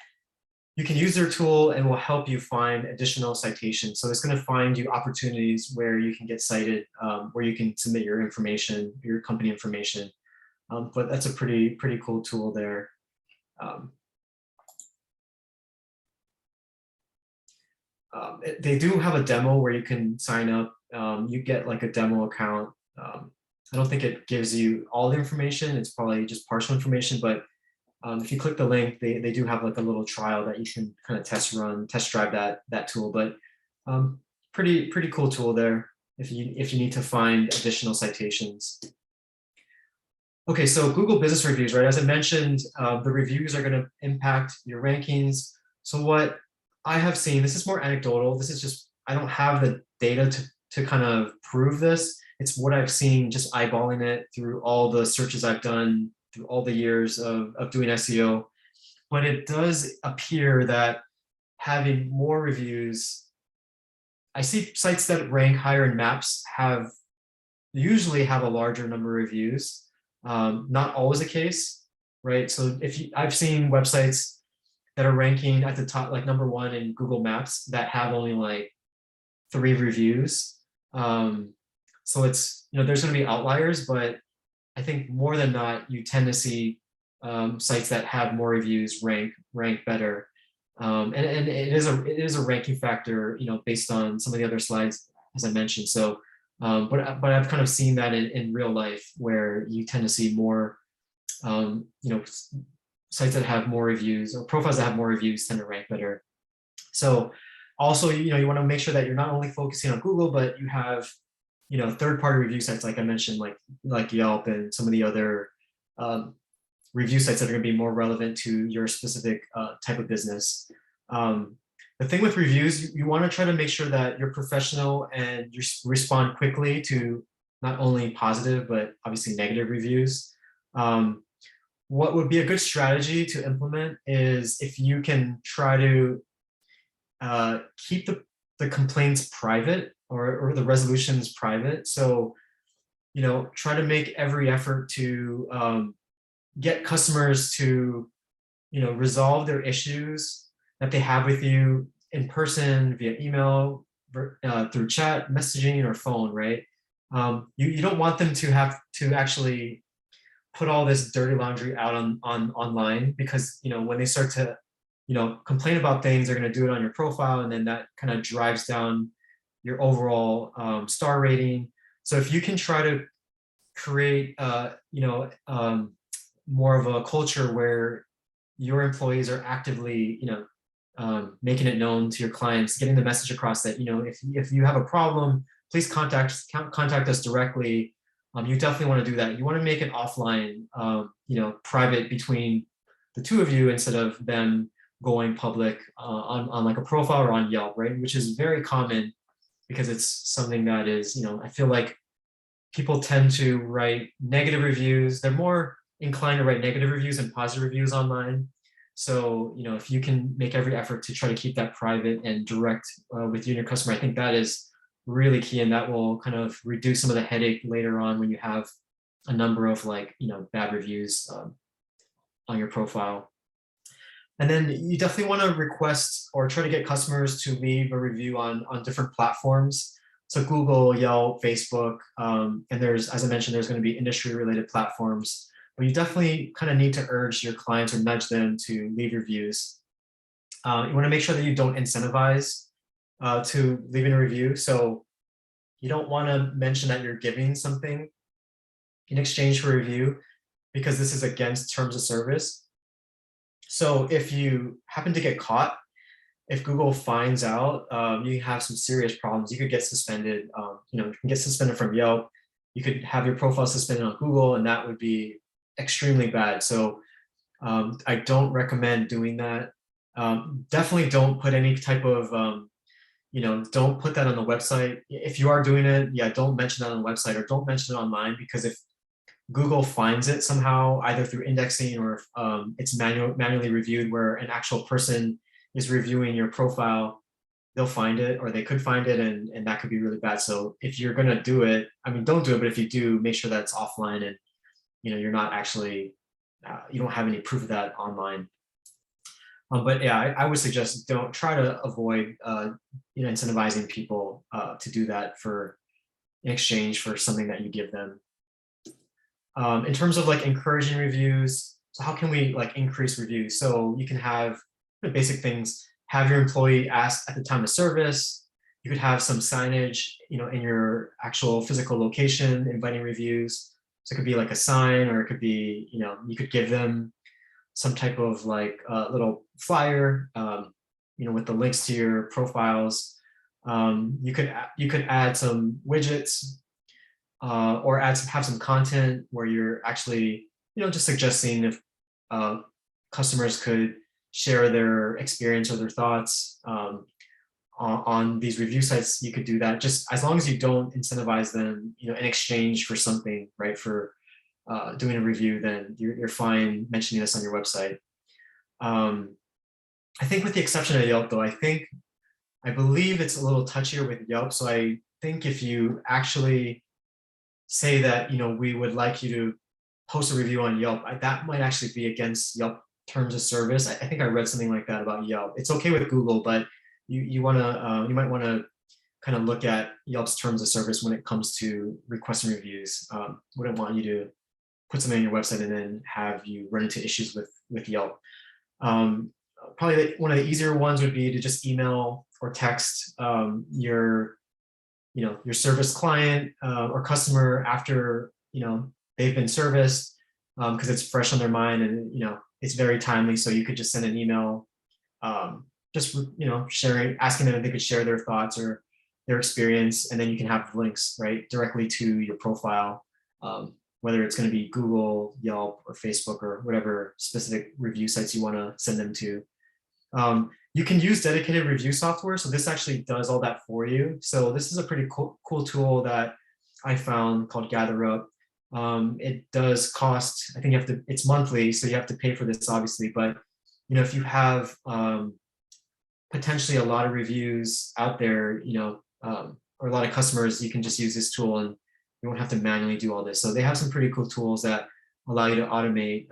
you can use their tool and will help you find additional citations. So it's going to find you opportunities where you can get cited, where you can submit your information, your company information. But that's a pretty cool tool there. They do have a demo where you can sign up. You get like a demo account. I don't think it gives you all the information. It's probably just partial information, but if you click the link, they do have like a little trial that you can kind of test drive that tool. But pretty cool tool there if you need to find additional citations. Okay, so Google Business Reviews, right? As I mentioned, the reviews are going to impact your rankings. So what I have seen, this is more anecdotal. This is just, I don't have the data to kind of prove this. It's what I've seen just eyeballing it through all the searches I've done through all the years of doing SEO. But it does appear that having more reviews, I see sites that rank higher in maps usually have a larger number of reviews. Not always the case, right? So I've seen websites that are ranking at the top, like #1 in Google Maps, that have only like 3 reviews. So it's, there's going to be outliers, but I think more than not, you tend to see sites that have more reviews rank better, and it is a ranking factor, based on some of the other slides as I mentioned. So, but I've kind of seen that in real life where you tend to see more, sites that have more reviews or profiles that have more reviews tend to rank better. So also, you want to make sure that you're not only focusing on Google, but you have third-party review sites, like I mentioned, like Yelp and some of the other review sites that are going to be more relevant to your specific type of business. The thing with reviews, you want to try to make sure that you're professional and you respond quickly to not only positive, but obviously negative reviews. What would be a good strategy to implement is if you can try to keep the complaints private or the resolutions private. So, try to make every effort to get customers to, resolve their issues that they have with you in person, via email, through chat, messaging, or phone, right? You don't want them to have to actually put all this dirty laundry out online, because, when they start to, complain about things, they're going to do it on your profile, and then that kind of drives down your overall star rating. So if you can try to create, more of a culture where your employees are actively, making it known to your clients, getting the message across that, if you have a problem, please contact us directly. You definitely want to do that. You want to make it offline, private between the two of you, instead of them going public on like a profile or on Yelp, right? Which is very common, because it's something that is, I feel like people tend to write negative reviews. They're more inclined to write negative reviews and positive reviews online. So, if you can make every effort to try to keep that private and direct with you and your customer, I think that is really key, and that will kind of reduce some of the headache later on when you have a number of bad reviews on your profile. And then you definitely want to request or try to get customers to leave a review on different platforms. So Google, Yelp, Facebook, and as I mentioned, there's going to be industry related platforms, but you definitely kind of need to urge your clients or nudge them to leave reviews. You want to make sure that you don't incentivize to leaving a review. So you don't want to mention that you're giving something in exchange for a review, because this is against terms of service. So if you happen to get caught, if Google finds out, you have some serious problems. You could get suspended. You can get suspended from Yelp. You could have your profile suspended on Google, and that would be extremely bad. So I don't recommend doing that. Definitely don't put any type of, don't put that on the website. If you are doing it, yeah, don't mention that on the website, or don't mention it online, because if Google finds it somehow, either through indexing or it's manually reviewed, where an actual person is reviewing your profile, they'll find it, or they could find it, and that could be really bad. So if you're gonna do it, I mean, don't do it, but if you do, make sure that it's offline, and you're not actually, you don't have any proof of that online. But yeah, I would suggest don't try to avoid incentivizing people to do that in exchange for something that you give them. In terms of like encouraging reviews, so how can we like increase reviews? So you can have basic things, have your employee ask at the time of service. You could have some signage, in your actual physical location, inviting reviews. So it could be like a sign, or it could be, you could give them some type of like little flyer, with the links to your profiles. You could add some widgets, or have some content where you're actually, just suggesting if customers could share their experience or their thoughts on these review sites. You could do that, just as long as you don't incentivize them, in exchange for something, right? For doing a review, then you're fine mentioning this on your website. I think with the exception of Yelp, though, I believe it's a little touchier with Yelp. So I think if you actually say that, we would like you to post a review on Yelp, that might actually be against Yelp terms of service. I think I read something like that about Yelp. It's okay with Google, but you might want to kind of look at Yelp's terms of service when it comes to requesting reviews. Wouldn't want you to put something on your website and then have you run into issues with Yelp. Probably one of the easier ones would be to just email or text your service client or customer after they've been serviced, because it's fresh on their mind, and it's very timely. So you could just send an email, just sharing, asking them if they could share their thoughts or their experience, and then you can have links right directly to your profile, whether it's going to be Google, Yelp, or Facebook, or whatever specific review sites you want to send them to. You can use dedicated review software. So this actually does all that for you. So this is a pretty cool tool that I found called GatherUp. It does cost, I think it's monthly, so you have to pay for this obviously, but if you have potentially a lot of reviews out there, or a lot of customers, you can just use this tool and you won't have to manually do all this. So they have some pretty cool tools that allow you to automate,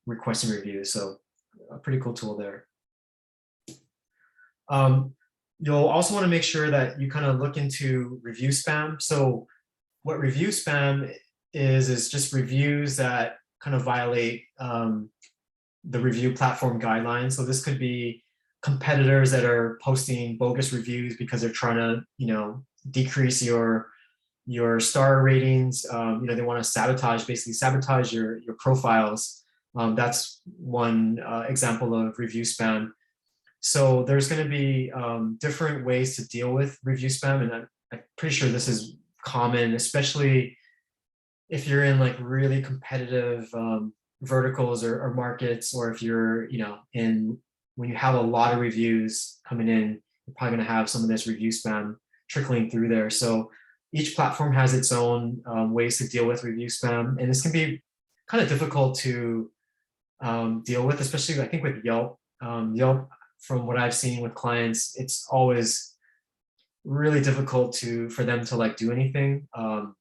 requesting reviews. So a pretty cool tool there. You'll also want to make sure that you kind of look into review spam. So what review spam is just reviews that kind of violate the review platform guidelines. So this could be competitors that are posting bogus reviews because they're trying to, decrease your star ratings. They want to basically sabotage your profiles. That's one example of review spam. So there's going to be different ways to deal with review spam, and I'm pretty sure this is common, especially if you're in like really competitive verticals or markets, or if you're when you have a lot of reviews coming in, you're probably going to have some of this review spam trickling through there. So each platform has its own ways to deal with review spam, and this can be kind of difficult to deal with, especially I think with Yelp. Yelp, from what I've seen with clients, it's always really difficult for them to like do anything. Kind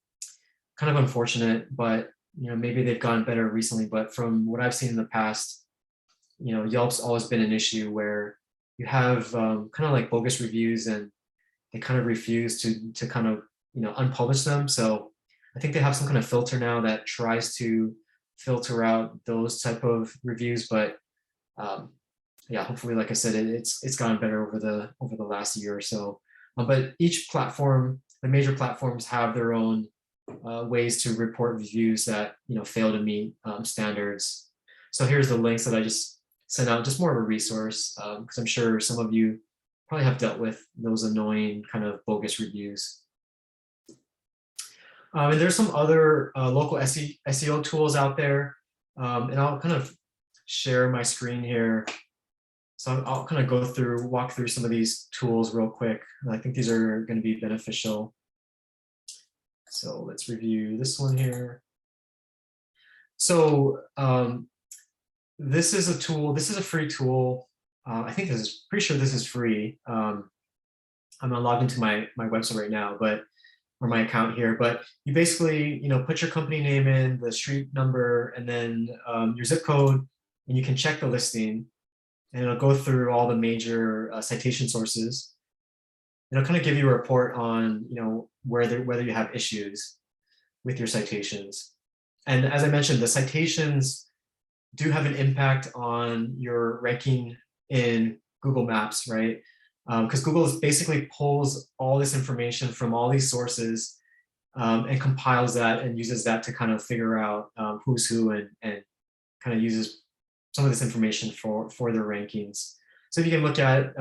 of unfortunate, but maybe they've gotten better recently. But from what I've seen in the past, Yelp's always been an issue where you have kind of like bogus reviews, and they kind of refuse to kind of unpublish them. So I think they have some kind of filter now that tries to filter out those type of reviews, but yeah, hopefully, like I said, it's gotten better over the last year or so. But each platform, the major platforms, have their own ways to report reviews that fail to meet standards. So here's the links that I just sent out, just more of a resource, because I'm sure some of you probably have dealt with those annoying kind of bogus reviews. And there's some other local SEO tools out there, and I'll kind of share my screen here. So I'll kind of walk through some of these tools real quick. I think these are going to be beneficial. So let's review this one here. So this is a tool. This is a free tool. I think this is pretty sure this is free. I'm not logged into my website right now, or my account here. But you basically put your company name in, the street number, and then your zip code, and you can check the listing, and it'll go through all the major citation sources. It'll kind of give you a report on whether you have issues with your citations. And as I mentioned, the citations do have an impact on your ranking in Google Maps, right? Because Google basically pulls all this information from all these sources and compiles that and uses that to kind of figure out who's who, and kind of uses some of this information for their rankings. So if you can look at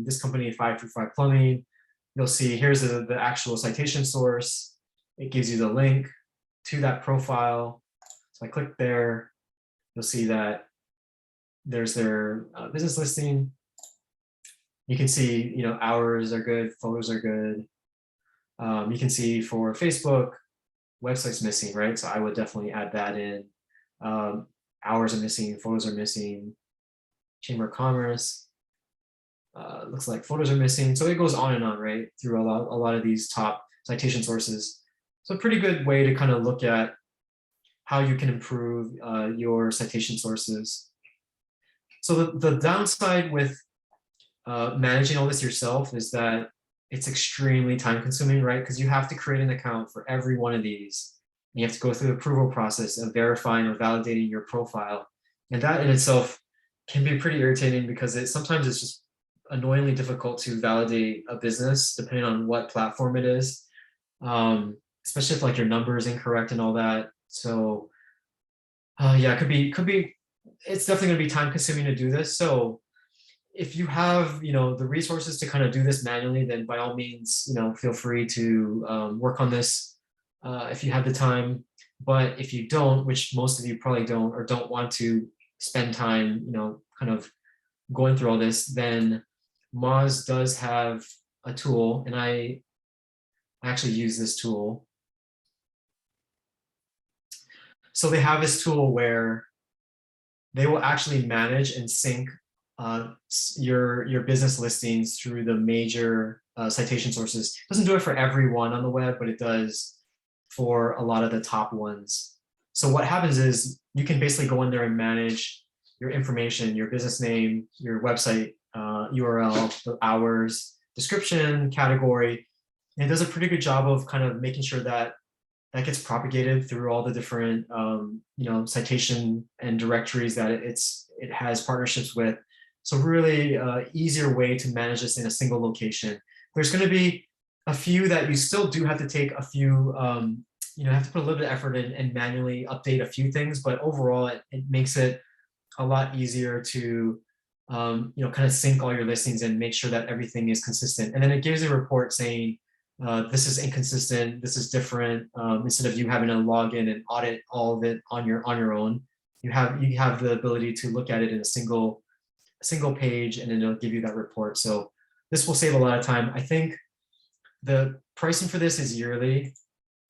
this company, 525 Plumbing, you'll see here's the actual citation source. It gives you the link to that profile. So I click there, you'll see that there's their business listing. You can see, hours are good, photos are good. You can see for Facebook, website's missing, right? So I would definitely add that in. Hours are missing, photos are missing. Chamber of Commerce, looks like photos are missing. So it goes on and on, right? Through a lot of these top citation sources. So a pretty good way to kind of look at how you can improve your citation sources. So the downside with managing all this yourself is that it's extremely time consuming, right? Because you have to create an account for every one of these. You have to go through the approval process of verifying or validating your profile. And that in itself can be pretty irritating, because sometimes it's just annoyingly difficult to validate a business depending on what platform it is, especially if like your number is incorrect and all that. So yeah, it could be, it's definitely going to be time consuming to do this. So if you have the resources to kind of do this manually, then by all means feel free to work on this if you have the time. But if you don't, which most of you probably don't, or don't want to spend time kind of going through all this, then Moz does have a tool, and I actually use this tool. So they have this tool where they will actually manage and sync your business listings through the major citation sources. It doesn't do it for everyone on the web, but it does for a lot of the top ones. So what happens is you can basically go in there and manage your information, your business name, your website URL, the hours, description, category. And it does a pretty good job of kind of making sure that that gets propagated through all the different citation and directories that it has partnerships with. So really easier way to manage this in a single location. There's going to be a few that you still do have to take a few, have to put a little bit of effort in and manually update a few things, but overall it makes it a lot easier to kind of sync all your listings and make sure that everything is consistent. And then it gives you a report saying, this is inconsistent, this is different. Instead of you having to log in and audit all of it on your own, you have the ability to look at it in a single page, and then it'll give you that report. So this will save a lot of time. I think the pricing for this is yearly.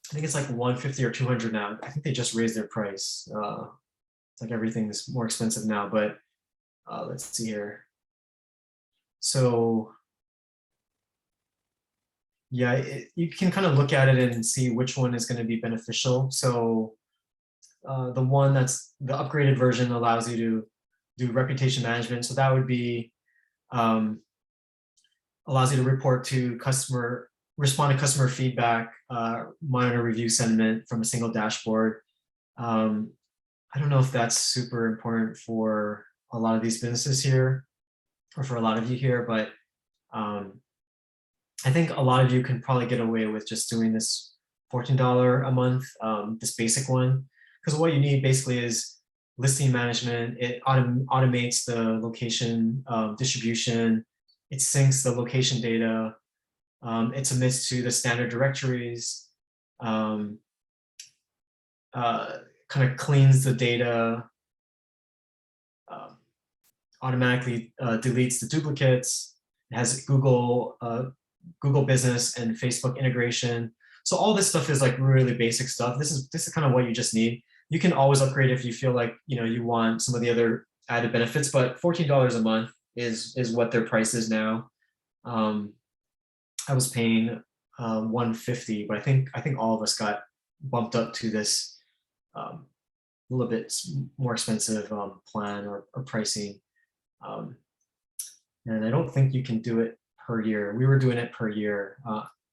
I think it's like $150 or $200 now. I think they just raised their price. It's like everything is more expensive now, but let's see here. So yeah, you can kind of look at it and see which one is going to be beneficial. So the one that's the upgraded version allows you to do reputation management. So that would be allows you to report to respond to customer feedback, monitor review sentiment from a single dashboard. I don't know if that's super important for a lot of these businesses here. or for a lot of you here, but I think a lot of you can probably get away with just doing this $14 a month, this basic one, because what you need basically is listing management. It automates the location distribution. It syncs the location data. It submits to the standard directories, kind of cleans the data, automatically deletes the duplicates. It has Google Business and Facebook integration. So all this stuff is like really basic stuff. This is kind of what you just need. You can always upgrade if you feel like you want some of the other added benefits, but $14 a month is what their price is now. I was paying $150, but I think all of us got bumped up to this a little bit more expensive plan or pricing. And I don't think you can do it per year. We were doing it per year,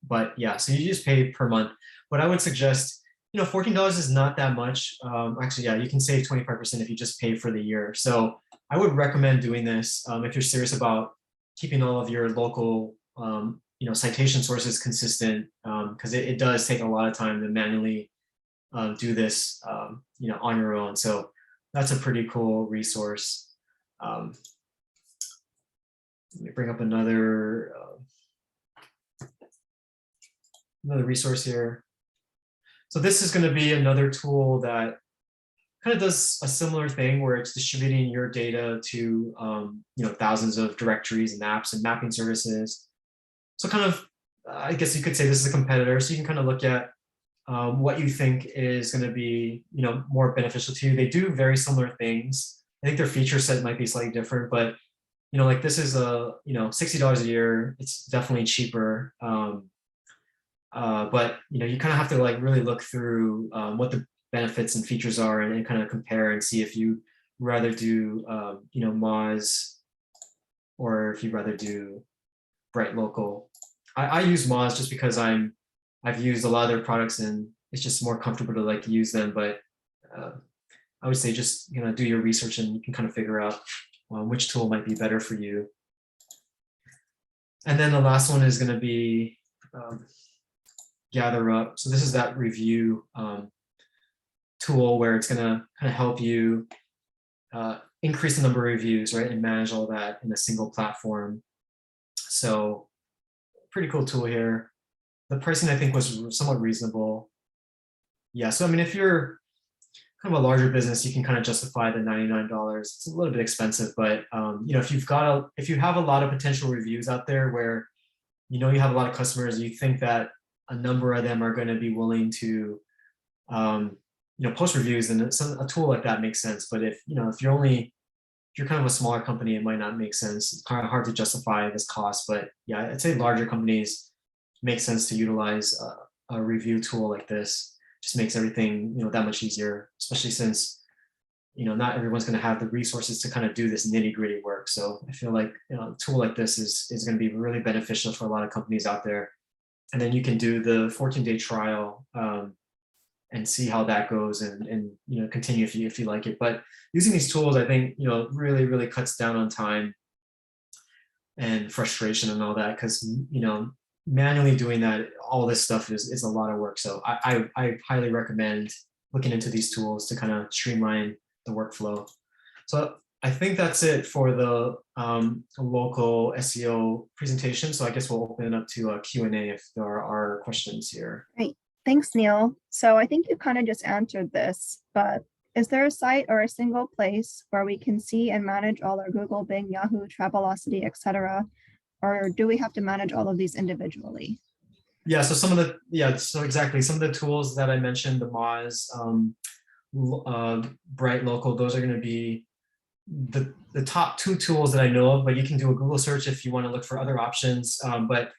but yeah, so you just pay per month. What I would suggest, $14 is not that much. Actually, yeah, you can save 25% if you just pay for the year. So I would recommend doing this if you're serious about keeping all of your local, citation sources consistent, because it does take a lot of time to manually do this, on your own. So that's a pretty cool resource. Let me bring up another resource here. So this is going to be another tool that kind of does a similar thing where it's distributing your data to thousands of directories and apps and mapping services. So kind of, I guess you could say this is a competitor. So you can kind of look at what you think is going to be more beneficial to you. They do very similar things. I think their feature set might be slightly different, but like this is a $60 a year. It's definitely cheaper. But you kind of have to like really look through what the benefits and features are and kind of compare and see if you rather do Moz or if you rather do Bright Local. I use Moz just because I've used a lot of their products and it's just more comfortable to like use them. But I would say just do your research and you can kind of figure out which tool might be better for you. And then the last one is going to be Gather Up. So this is that review tool where it's going to kind of help you increase the number of reviews, right, and manage all that in a single platform. So pretty cool tool here. The pricing I think was somewhat reasonable. Yeah, so I mean, if you're kind of a larger business, you can kind of justify the $99. It's a little bit expensive, but if you have a lot of potential reviews out there where you have a lot of customers, you think that a number of them are going to be willing to post reviews, then a tool like that makes sense. But if you're kind of a smaller company, it might not make sense. It's kind of hard to justify this cost, but yeah, I'd say larger companies make sense to utilize a review tool like this. Just makes everything that much easier, especially since not everyone's going to have the resources to kind of do this nitty gritty work. So I feel like a tool like this is going to be really beneficial for a lot of companies out there. And then you can do the 14-day trial and see how that goes and continue if you like it. But using these tools, I think really, really cuts down on time and frustration and all that, because manually doing that, all this stuff is a lot of work. So I highly recommend looking into these tools to kind of streamline the workflow. So I think that's it for the local SEO presentation. So I guess we'll open it up to a Q&A if there are questions here. Great. Thanks, Neal. So I think you kind of just answered this, but is there a site or a single place where we can see and manage all our Google, Bing, Yahoo, Travelocity, etc.? Or do we have to manage all of these individually? Yeah, so so exactly. Some of the tools that I mentioned, the Moz, Bright Local, those are going to be the top two tools that I know of, but you can do a Google search if you want to look for other options. But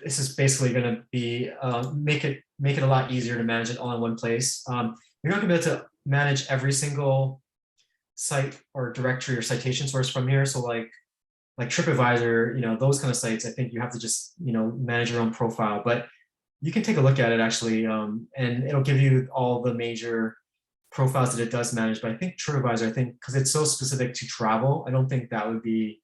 this is basically going to be make it a lot easier to manage it all in one place. You're not going to be able to manage every single site or directory or citation source from here. So like TripAdvisor, those kind of sites, I think you have to just manage your own profile. But you can take a look at it actually, and it'll give you all the major profiles that it does manage, but I think TripAdvisor, I think because it's so specific to travel, I don't think that would be,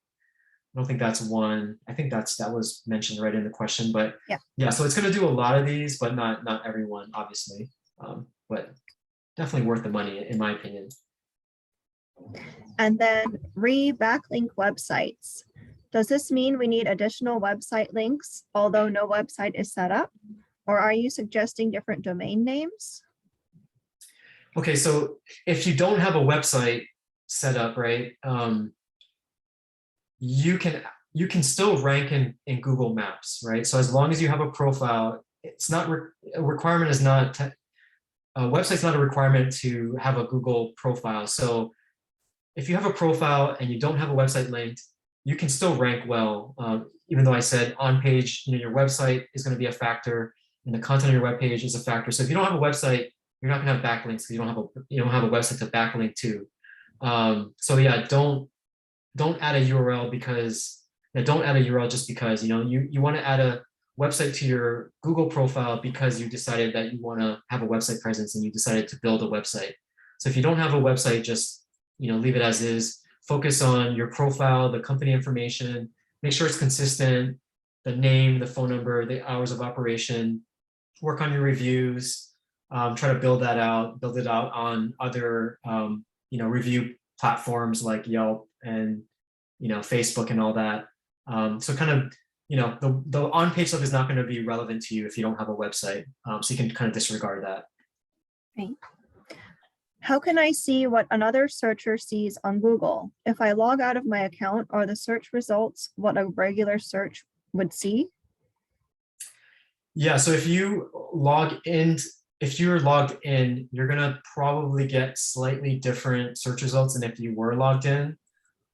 I don't think that's one. I think that was mentioned right in the question, but yeah, so it's going to do a lot of these, but not everyone, obviously, but definitely worth the money in my opinion. And then backlink websites. Does this mean we need additional website links, although no website is set up? Or are you suggesting different domain names? Okay, so if you don't have a website set up, right, you can still rank in Google Maps, right? So as long as you have a profile, it's not a requirement is not a website's not a requirement to have a Google profile. So if you have a profile and you don't have a website linked, you can still rank well. Even though I said on page, your website is going to be a factor, and the content of your web page is a factor. So if you don't have a website, you're not going to have backlinks because you don't have a website to backlink to. So yeah, don't add a URL because don't add a URL just because you want to add a website to your Google profile because you decided that you want to have a website presence and you decided to build a website. So if you don't have a website, just leave it as is. Focus on your profile, the company information, make sure it's consistent, the name, the phone number, the hours of operation, work on your reviews, try to build it out on other review platforms like Yelp and Facebook and all that. So kind of the on-page stuff is not going to be relevant to you if you don't have a website. So you can kind of disregard that. Right. How can I see what another searcher sees on Google? If I log out of my account, are the search results what a regular search would see? Yeah, so if you're logged in, you're gonna probably get slightly different search results than if you were logged in.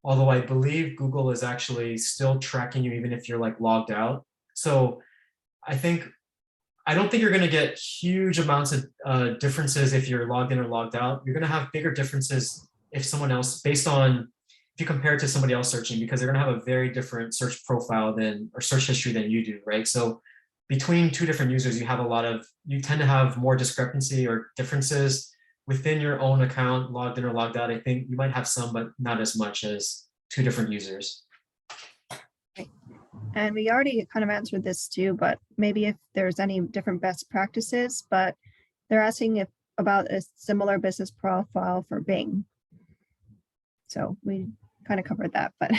Although I believe Google is actually still tracking you even if you're like logged out. So I don't think you're going to get huge amounts of differences if you're logged in or logged out. You're going to have bigger differences if someone else, if you compare it to somebody else searching, because they're going to have a very different search profile or search history than you do, right? So between two different users, you tend to have more discrepancy or differences within your own account, logged in or logged out. I think you might have some, but not as much as two different users. And we already kind of answered this too, but maybe if there's any different best practices, but they're asking about a similar business profile for Bing. So we kind of covered that, but.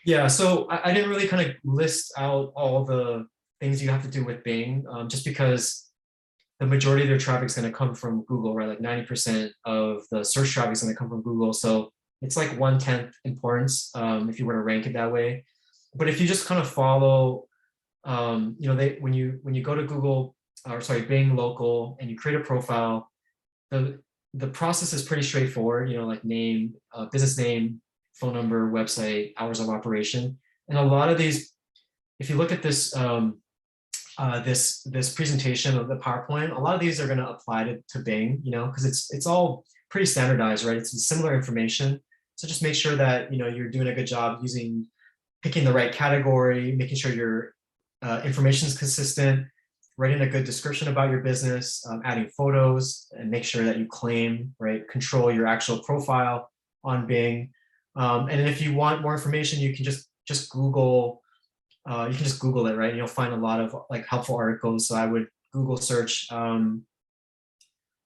Yeah, so I didn't really kind of list out all the things you have to do with Bing, just because the majority of their traffic is going to come from Google, right? Like 90% of the search traffic is going to come from Google. So it's like 1/10 importance if you were to rank it that way. But if you just kind of follow, when you go to Google, Bing Local, and you create a profile, the process is pretty straightforward. Like name, business name, phone number, website, hours of operation, and a lot of these, if you look at this this presentation of the PowerPoint, a lot of these are going to apply to Bing, because it's all pretty standardized, right? It's similar information. So just make sure that you're doing a good job picking the right category, making sure your information is consistent, writing a good description about your business, adding photos, and make sure that you control your actual profile on Bing. And if you want more information, you can just Google. You can just Google it, right? And you'll find a lot of helpful articles. So I would Google search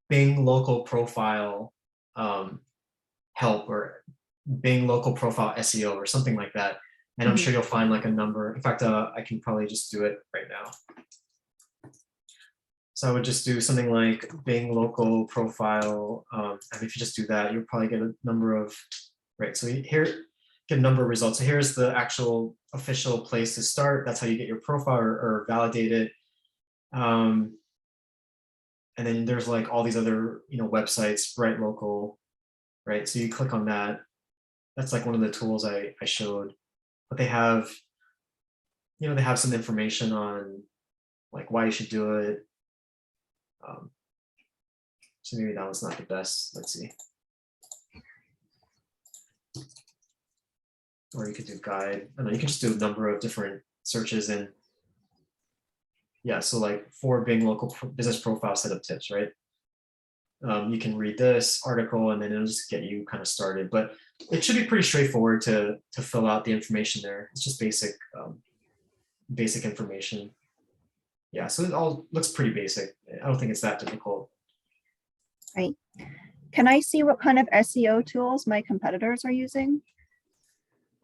Bing local profile help or Bing local profile SEO or something like that. And I'm sure you'll find a number. In fact, I can probably just do it right now. So I would just do something like Bing local profile. And if you just do that, you'll probably get a number of, right? So here, get a number of results. So here's the actual official place to start. That's how you get your profile or validate it. And then there's all these other, websites, Bright Local, right? So you click on that. That's one of the tools I showed. But they have, they have some information on why you should do it. So maybe that was not the best. Let's see. Or you could do guide. I don't know, you can just do a number of different searches and yeah, so 4 Bing local business profile setup tips, right? you can read this article and then it'll just get you kind of started. But it should be pretty straightforward to fill out the information there. It's just basic basic information. Yeah, so it all looks pretty basic. I don't think it's that difficult. Right. Can I see what kind of SEO tools my competitors are using?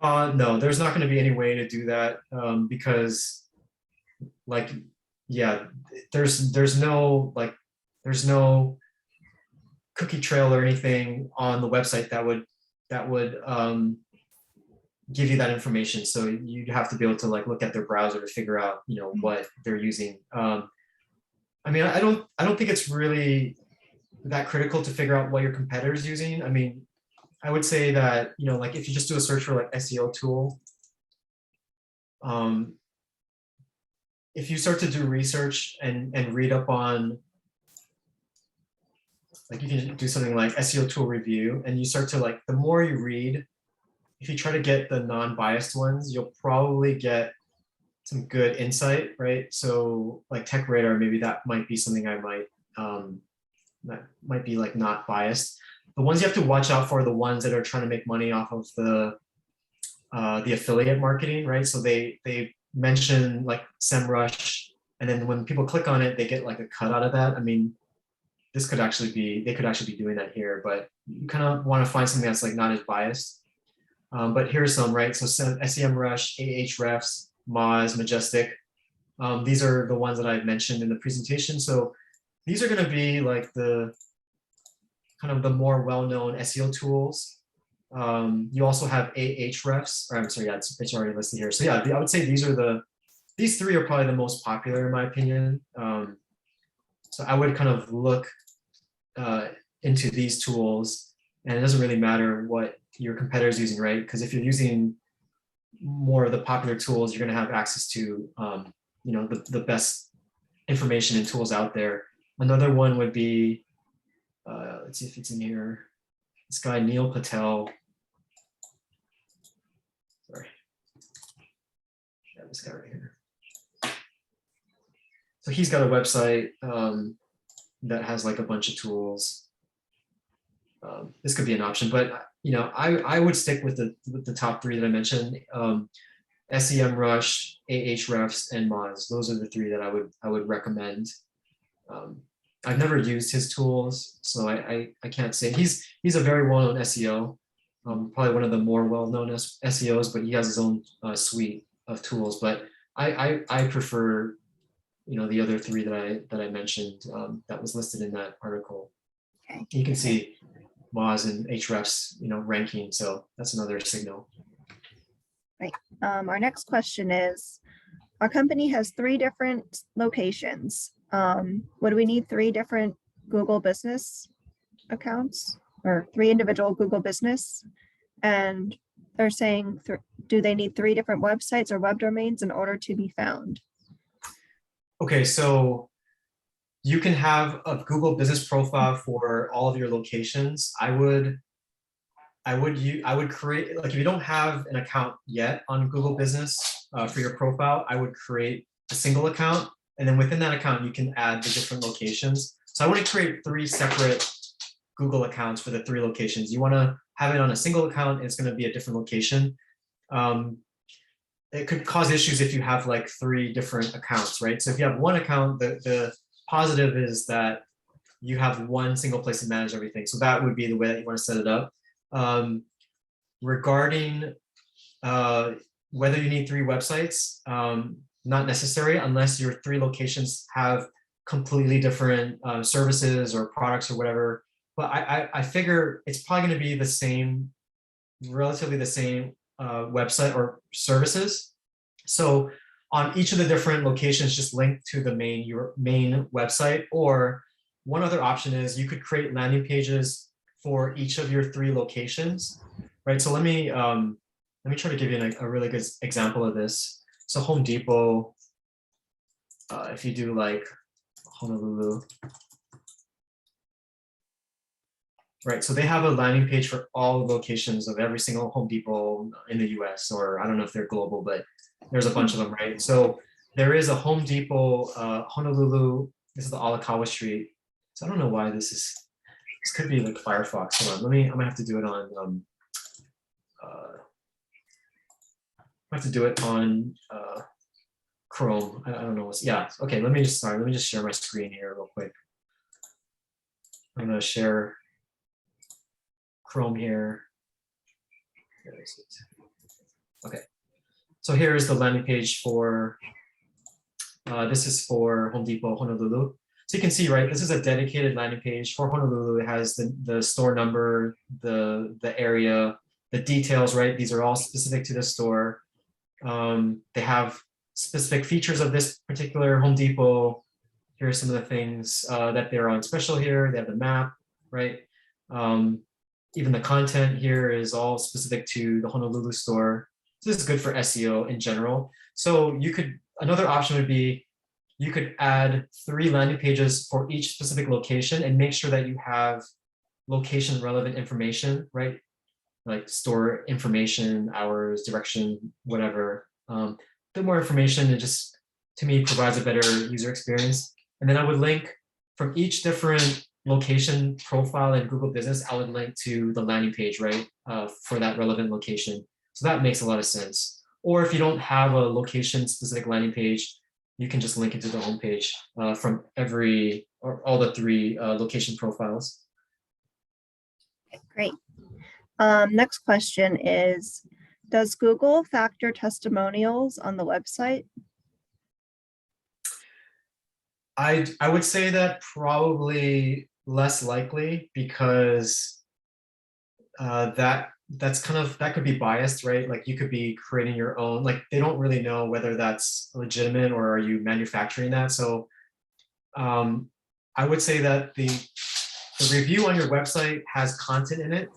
No, there's not going to be any way to do that because, like, yeah, there's no cookie trail or anything on the website that would give you that information. So you'd have to be able to like look at their browser to figure out, you know, what they're using. I mean, I don't think it's really that critical to figure out what your competitor's using. I mean, I would say that, you know, like if you just do a search for like SEO tool, if you start to do research and read up on, like you can do something like SEO tool review, and you start to like, the more you read, if you try to get the non-biased ones, you'll probably get some good insight, right? So like Tech Radar, maybe that might be something I might, that might be like not biased. The ones you have to watch out for are the ones that are trying to make money off of the affiliate marketing, right? So they mention like SEMrush, and then when people click on it, they get like a cut out of that. I mean, this could actually be, they could actually be doing that here, but you kind of want to find something that's like not as biased. But here's some, right? So SEMrush, Ahrefs, Moz, Majestic. These are the ones that I mentioned in the presentation. So these are going to be like the kind of the more well-known SEO tools. You also have Ahrefs, or I'm sorry, yeah, it's already listed here. So yeah, I would say these three are probably the most popular in my opinion. So I would kind of look into these tools, and it doesn't really matter what your competitor's using, right? Because if you're using more of the popular tools, you're going to have access to, you know, the best information and tools out there. Another one would be, let's see if it's in here. This guy Neal Patel. Sorry, yeah, this guy right here. So he's got a website that has like a bunch of tools. This could be an option, but you know, I would stick with the top three that I mentioned: SEMrush, Ahrefs, and Moz. Those are the three that I would recommend. I've never used his tools, so I can't say. He's a very well-known SEO, probably one of the more well-known SEOs, but he has his own suite of tools. But I prefer, you know, the other three that I mentioned that was listed in that article. Okay. You can see Moz and Ahrefs, you know, ranking. So that's another signal. Right. Our next question is, our company has 3 different locations. Would we need 3 different Google business accounts or 3 individual Google business? And they're saying, do they need 3 different websites or web domains in order to be found? Okay, so you can have a Google business profile for all of your locations. I would create, like, if you don't have an account yet on Google Business for your profile, I would create a single account, and then within that account you can add the different locations. So I want to create 3 separate Google accounts for the 3 locations. You want to have it on a single account, and it's going to be a different location. It could cause issues if you have like 3 different accounts, right? So if you have one account, the positive is that you have one single place to manage everything. So that would be the way that you want to set it up. Regarding whether you need 3 websites, not necessary unless your 3 locations have completely different services or products or whatever. But I figure it's probably going to be the same, relatively the same website or services. So on each of the different locations, just link to the your main website. Or one other option is you could create landing pages for each of your 3 locations, right? So let me try to give you a really good example of this. So Home Depot, if you do like Honolulu, right? So they have a landing page for all locations of every single Home Depot in the US, or I don't know if they're global, but there's a bunch of them, right? So there is a Home Depot Honolulu. This is the Alakawa Street. So I don't know why this is This could be like Firefox. Hold on, I'm gonna have to do it on I have to do it on Chrome. I don't know what's, yeah, okay, let me just share my screen here real quick. I'm gonna share Chrome here. Where is it? Okay, so here is the landing page for, this is for Home Depot Honolulu. So you can see, right, this is a dedicated landing page for Honolulu. It has the store number, the area, the details, right? These are all specific to the store. They have specific features of this particular Home Depot. Here are some of the things that they're on special here. They have the map, right? Even the content here is all specific to the Honolulu store. So this is good for SEO in general. So you could, another option would be, you could add 3 landing pages for each specific location and make sure that you have location relevant information, right? Like store information, hours, direction, whatever. The more information, it just, to me, provides a better user experience. And then I would link from each different location profile in Google Business, I would link to the landing page, right? For that relevant location. So that makes a lot of sense. Or if you don't have a location specific landing page, you can just link it to the homepage from every, or all the 3 location profiles. Okay, great. Next question is, does Google factor testimonials on the website? I would say that probably less likely, because that's kind of, that could be biased, right? Like you could be creating your own, like they don't really know whether that's legitimate or are you manufacturing that. So I would say that the review on your website has content in it,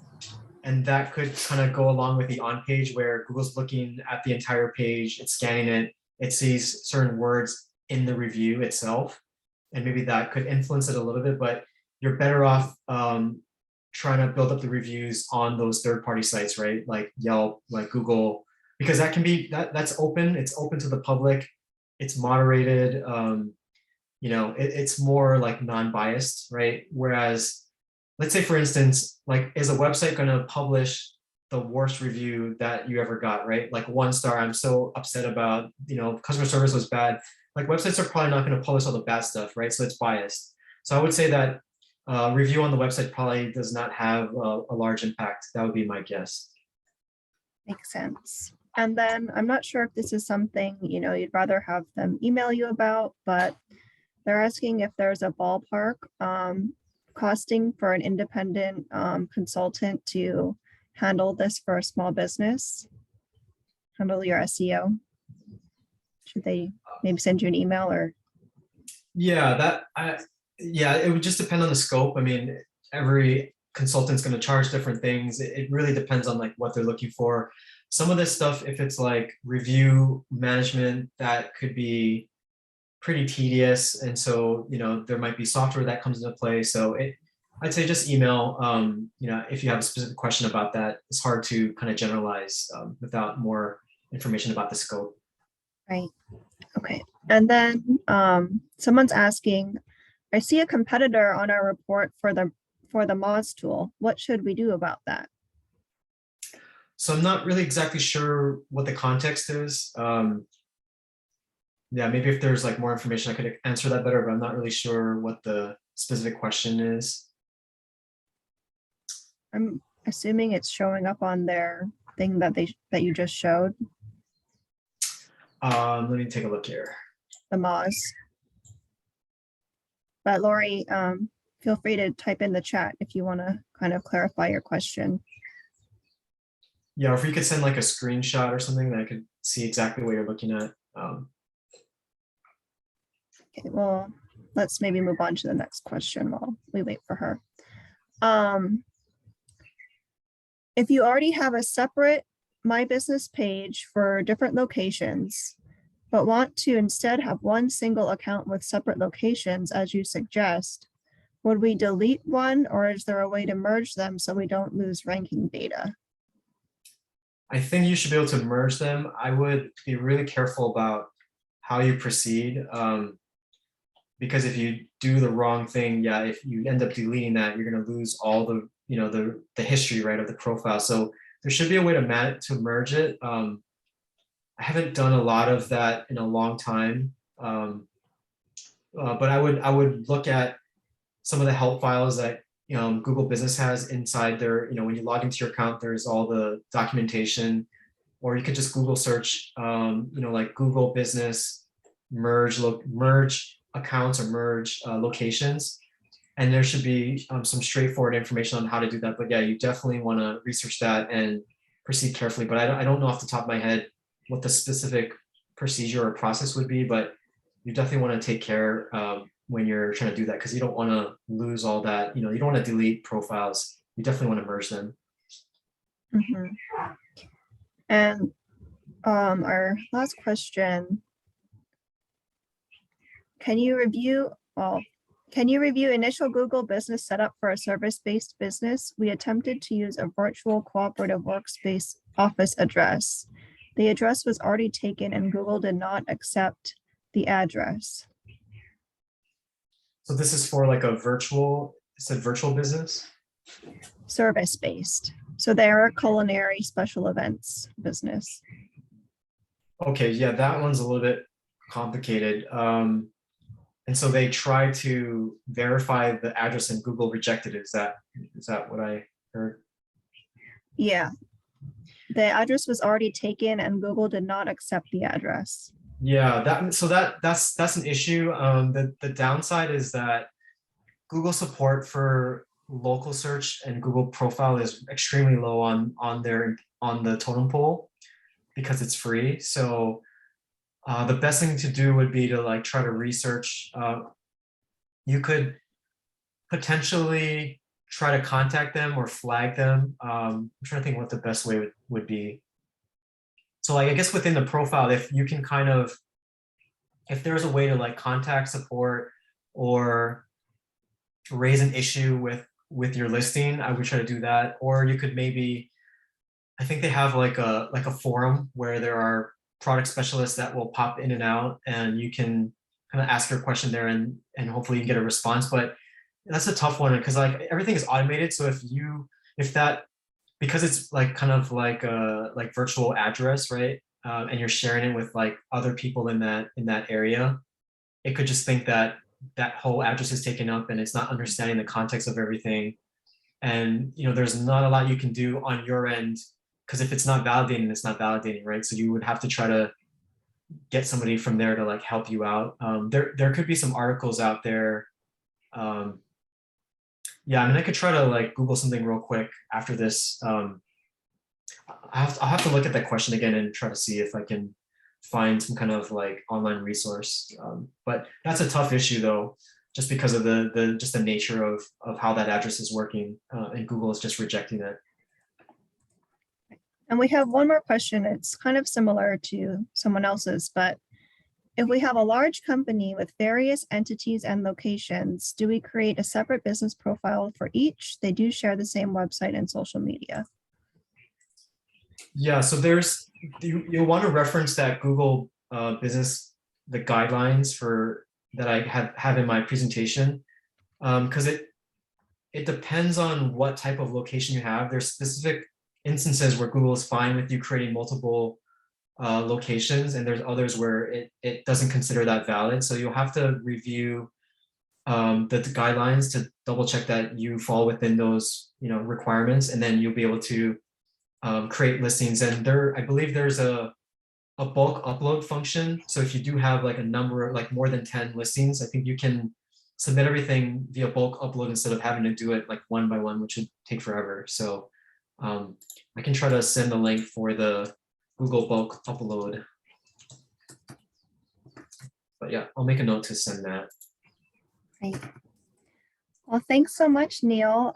and that could kind of go along with the on page where Google's looking at the entire page, it's scanning it, it sees certain words in the review itself, and maybe that could influence it a little bit, but you're better off trying to build up the reviews on those third-party sites, right? Like Yelp, like Google, because that can be, that's open, it's open to the public, it's moderated, you know, it's more like non-biased, right? Whereas, let's say for instance, like, is a website going to publish the worst review that you ever got, right? Like 1 star, I'm so upset about, you know, customer service was bad. Like websites are probably not going to publish all the bad stuff, right? So it's biased. So I would say that review on the website probably does not have a large impact. That would be my guess. Makes sense. And then I'm not sure if this is something, you know, you'd rather have them email you about, but they're asking if there's a ballpark costing for an independent consultant to handle this for a small business, handle your SEO. Should they maybe send you an email or? Yeah, yeah, it would just depend on the scope. I mean, every consultant's going to charge different things. It really depends on like what they're looking for. Some of this stuff, if it's like review management, that could be pretty tedious. And so, you know, there might be software that comes into play. So I'd say just email, you know, if you have a specific question about that. It's hard to kind of generalize without more information about the scope. Right. Okay. And then someone's asking, I see a competitor on our report for the Moz tool. What should we do about that? So I'm not really exactly sure what the context is. Yeah, maybe if there's like more information, I could answer that better, but I'm not really sure what the specific question is. I'm assuming it's showing up on their thing that you just showed. Let me take a look here. The Moz. But Lori, feel free to type in the chat if you want to kind of clarify your question. Yeah, or if you could send like a screenshot or something that I could see exactly what you're looking at. Okay, well, let's maybe move on to the next question while we wait for her. If you already have a separate My Business page for different locations, but want to instead have one single account with separate locations, as you suggest, would we delete one, or is there a way to merge them so we don't lose ranking data? I think you should be able to merge them. I would be really careful about how you proceed, because if you do the wrong thing, yeah, if you end up deleting that, you're going to lose all the, the history, right, of the profile. So there should be a way to merge it. I haven't done a lot of that in a long time, but I would look at some of the help files that Google Business has inside their, when you log into your account, there's all the documentation, or you could just Google search, like Google Business merge accounts or merge locations, and there should be some straightforward information on how to do that. But yeah, you definitely want to research that and proceed carefully. But I don't know off the top of my head what the specific procedure or process would be, but you definitely want to take care when you're trying to do that, because you don't want to lose all that. You don't want to delete profiles. You definitely want to merge them. Mm-hmm. And our last question, can you review initial Google Business setup for a service-based business? We attempted to use a virtual cooperative workspace office address. The address was already taken and Google did not accept the address. So this is for like a virtual business? Service-based. So they're a culinary special events business. Okay, yeah, that one's a little bit complicated. And so they tried to verify the address and Google rejected it. Is that what I heard? Yeah. The address was already taken and Google did not accept the address. Yeah, that's an issue. The downside is that Google support for local search and Google profile is extremely low on the totem pole because it's free. So the best thing to do would be to like try to research. You could potentially try to contact them or flag them. I'm trying to think what the best way would be. So like, I guess within the profile, if you can if there's a way to like contact support or raise an issue with your listing, I would try to do that. Or you could maybe, I think they have like a forum where there are product specialists that will pop in and out, and you can kind of ask your question there and hopefully you get a response. But that's a tough one because like everything is automated. So because it's like kind of like a virtual address, right? And you're sharing it with like other people in that area, it could just think that that whole address is taken up and it's not understanding the context of everything. And there's not a lot you can do on your end, because if it's not validating, it's not validating, right? So you would have to try to get somebody from there to like help you out. There could be some articles out there. Yeah, I mean, I could try to like Google something real quick after this. I'll have to look at that question again and try to see if I can find some kind of like online resource. But that's a tough issue though, just because of the nature of how that address is working, and Google is just rejecting it. And we have one more question. It's kind of similar to someone else's, but if we have a large company with various entities and locations, do we create a separate business profile for each? They do share the same website and social media. Yeah, so you'll want to reference that Google business, the guidelines that I have in my presentation, because it depends on what type of location you have. There's specific instances where Google is fine with you creating multiple locations, and there's others where it doesn't consider that valid. So you'll have to review the guidelines to double check that you fall within those requirements, and then you'll be able to create listings. And I believe there's a bulk upload function. So if you do have like a number, like more than 10 listings, I think you can submit everything via bulk upload instead of having to do it like one by one, which would take forever. So I can try to send the link for the Google bulk upload. But yeah, I'll make a note to send that. Great. Well, thanks so much, Neal.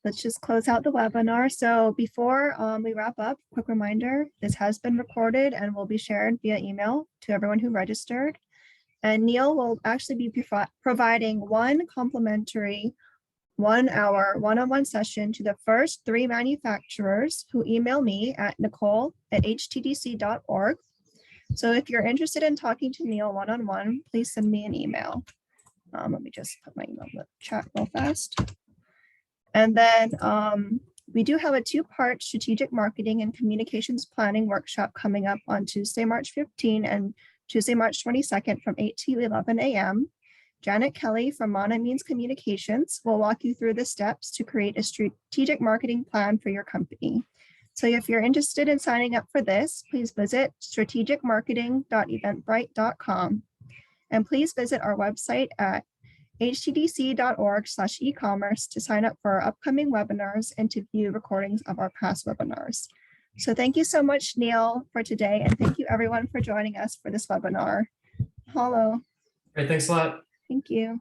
Let's just close out the webinar. So before we wrap up, quick reminder, this has been recorded and will be shared via email to everyone who registered. And Neal will actually be providing one complimentary 1 hour one-on-one session to the first 3 manufacturers who email me at nicole@htdc.org So if you're interested in talking to Neal one-on-one, please send me an email. Let me just put my email in the chat real fast. And then we do have a two-part strategic marketing and communications planning workshop coming up on Tuesday, March 15 and Tuesday, March 22nd from 8 to 11 a.m. Janet Kelly from Mana Means Communications will walk you through the steps to create a strategic marketing plan for your company. So if you're interested in signing up for this, please visit strategicmarketing.eventbrite.com. And please visit our website at htdc.org/ecommerce to sign up for our upcoming webinars and to view recordings of our past webinars. So thank you so much, Neal, for today. And thank you everyone for joining us for this webinar. Hello. Great, thanks a lot. Thank you.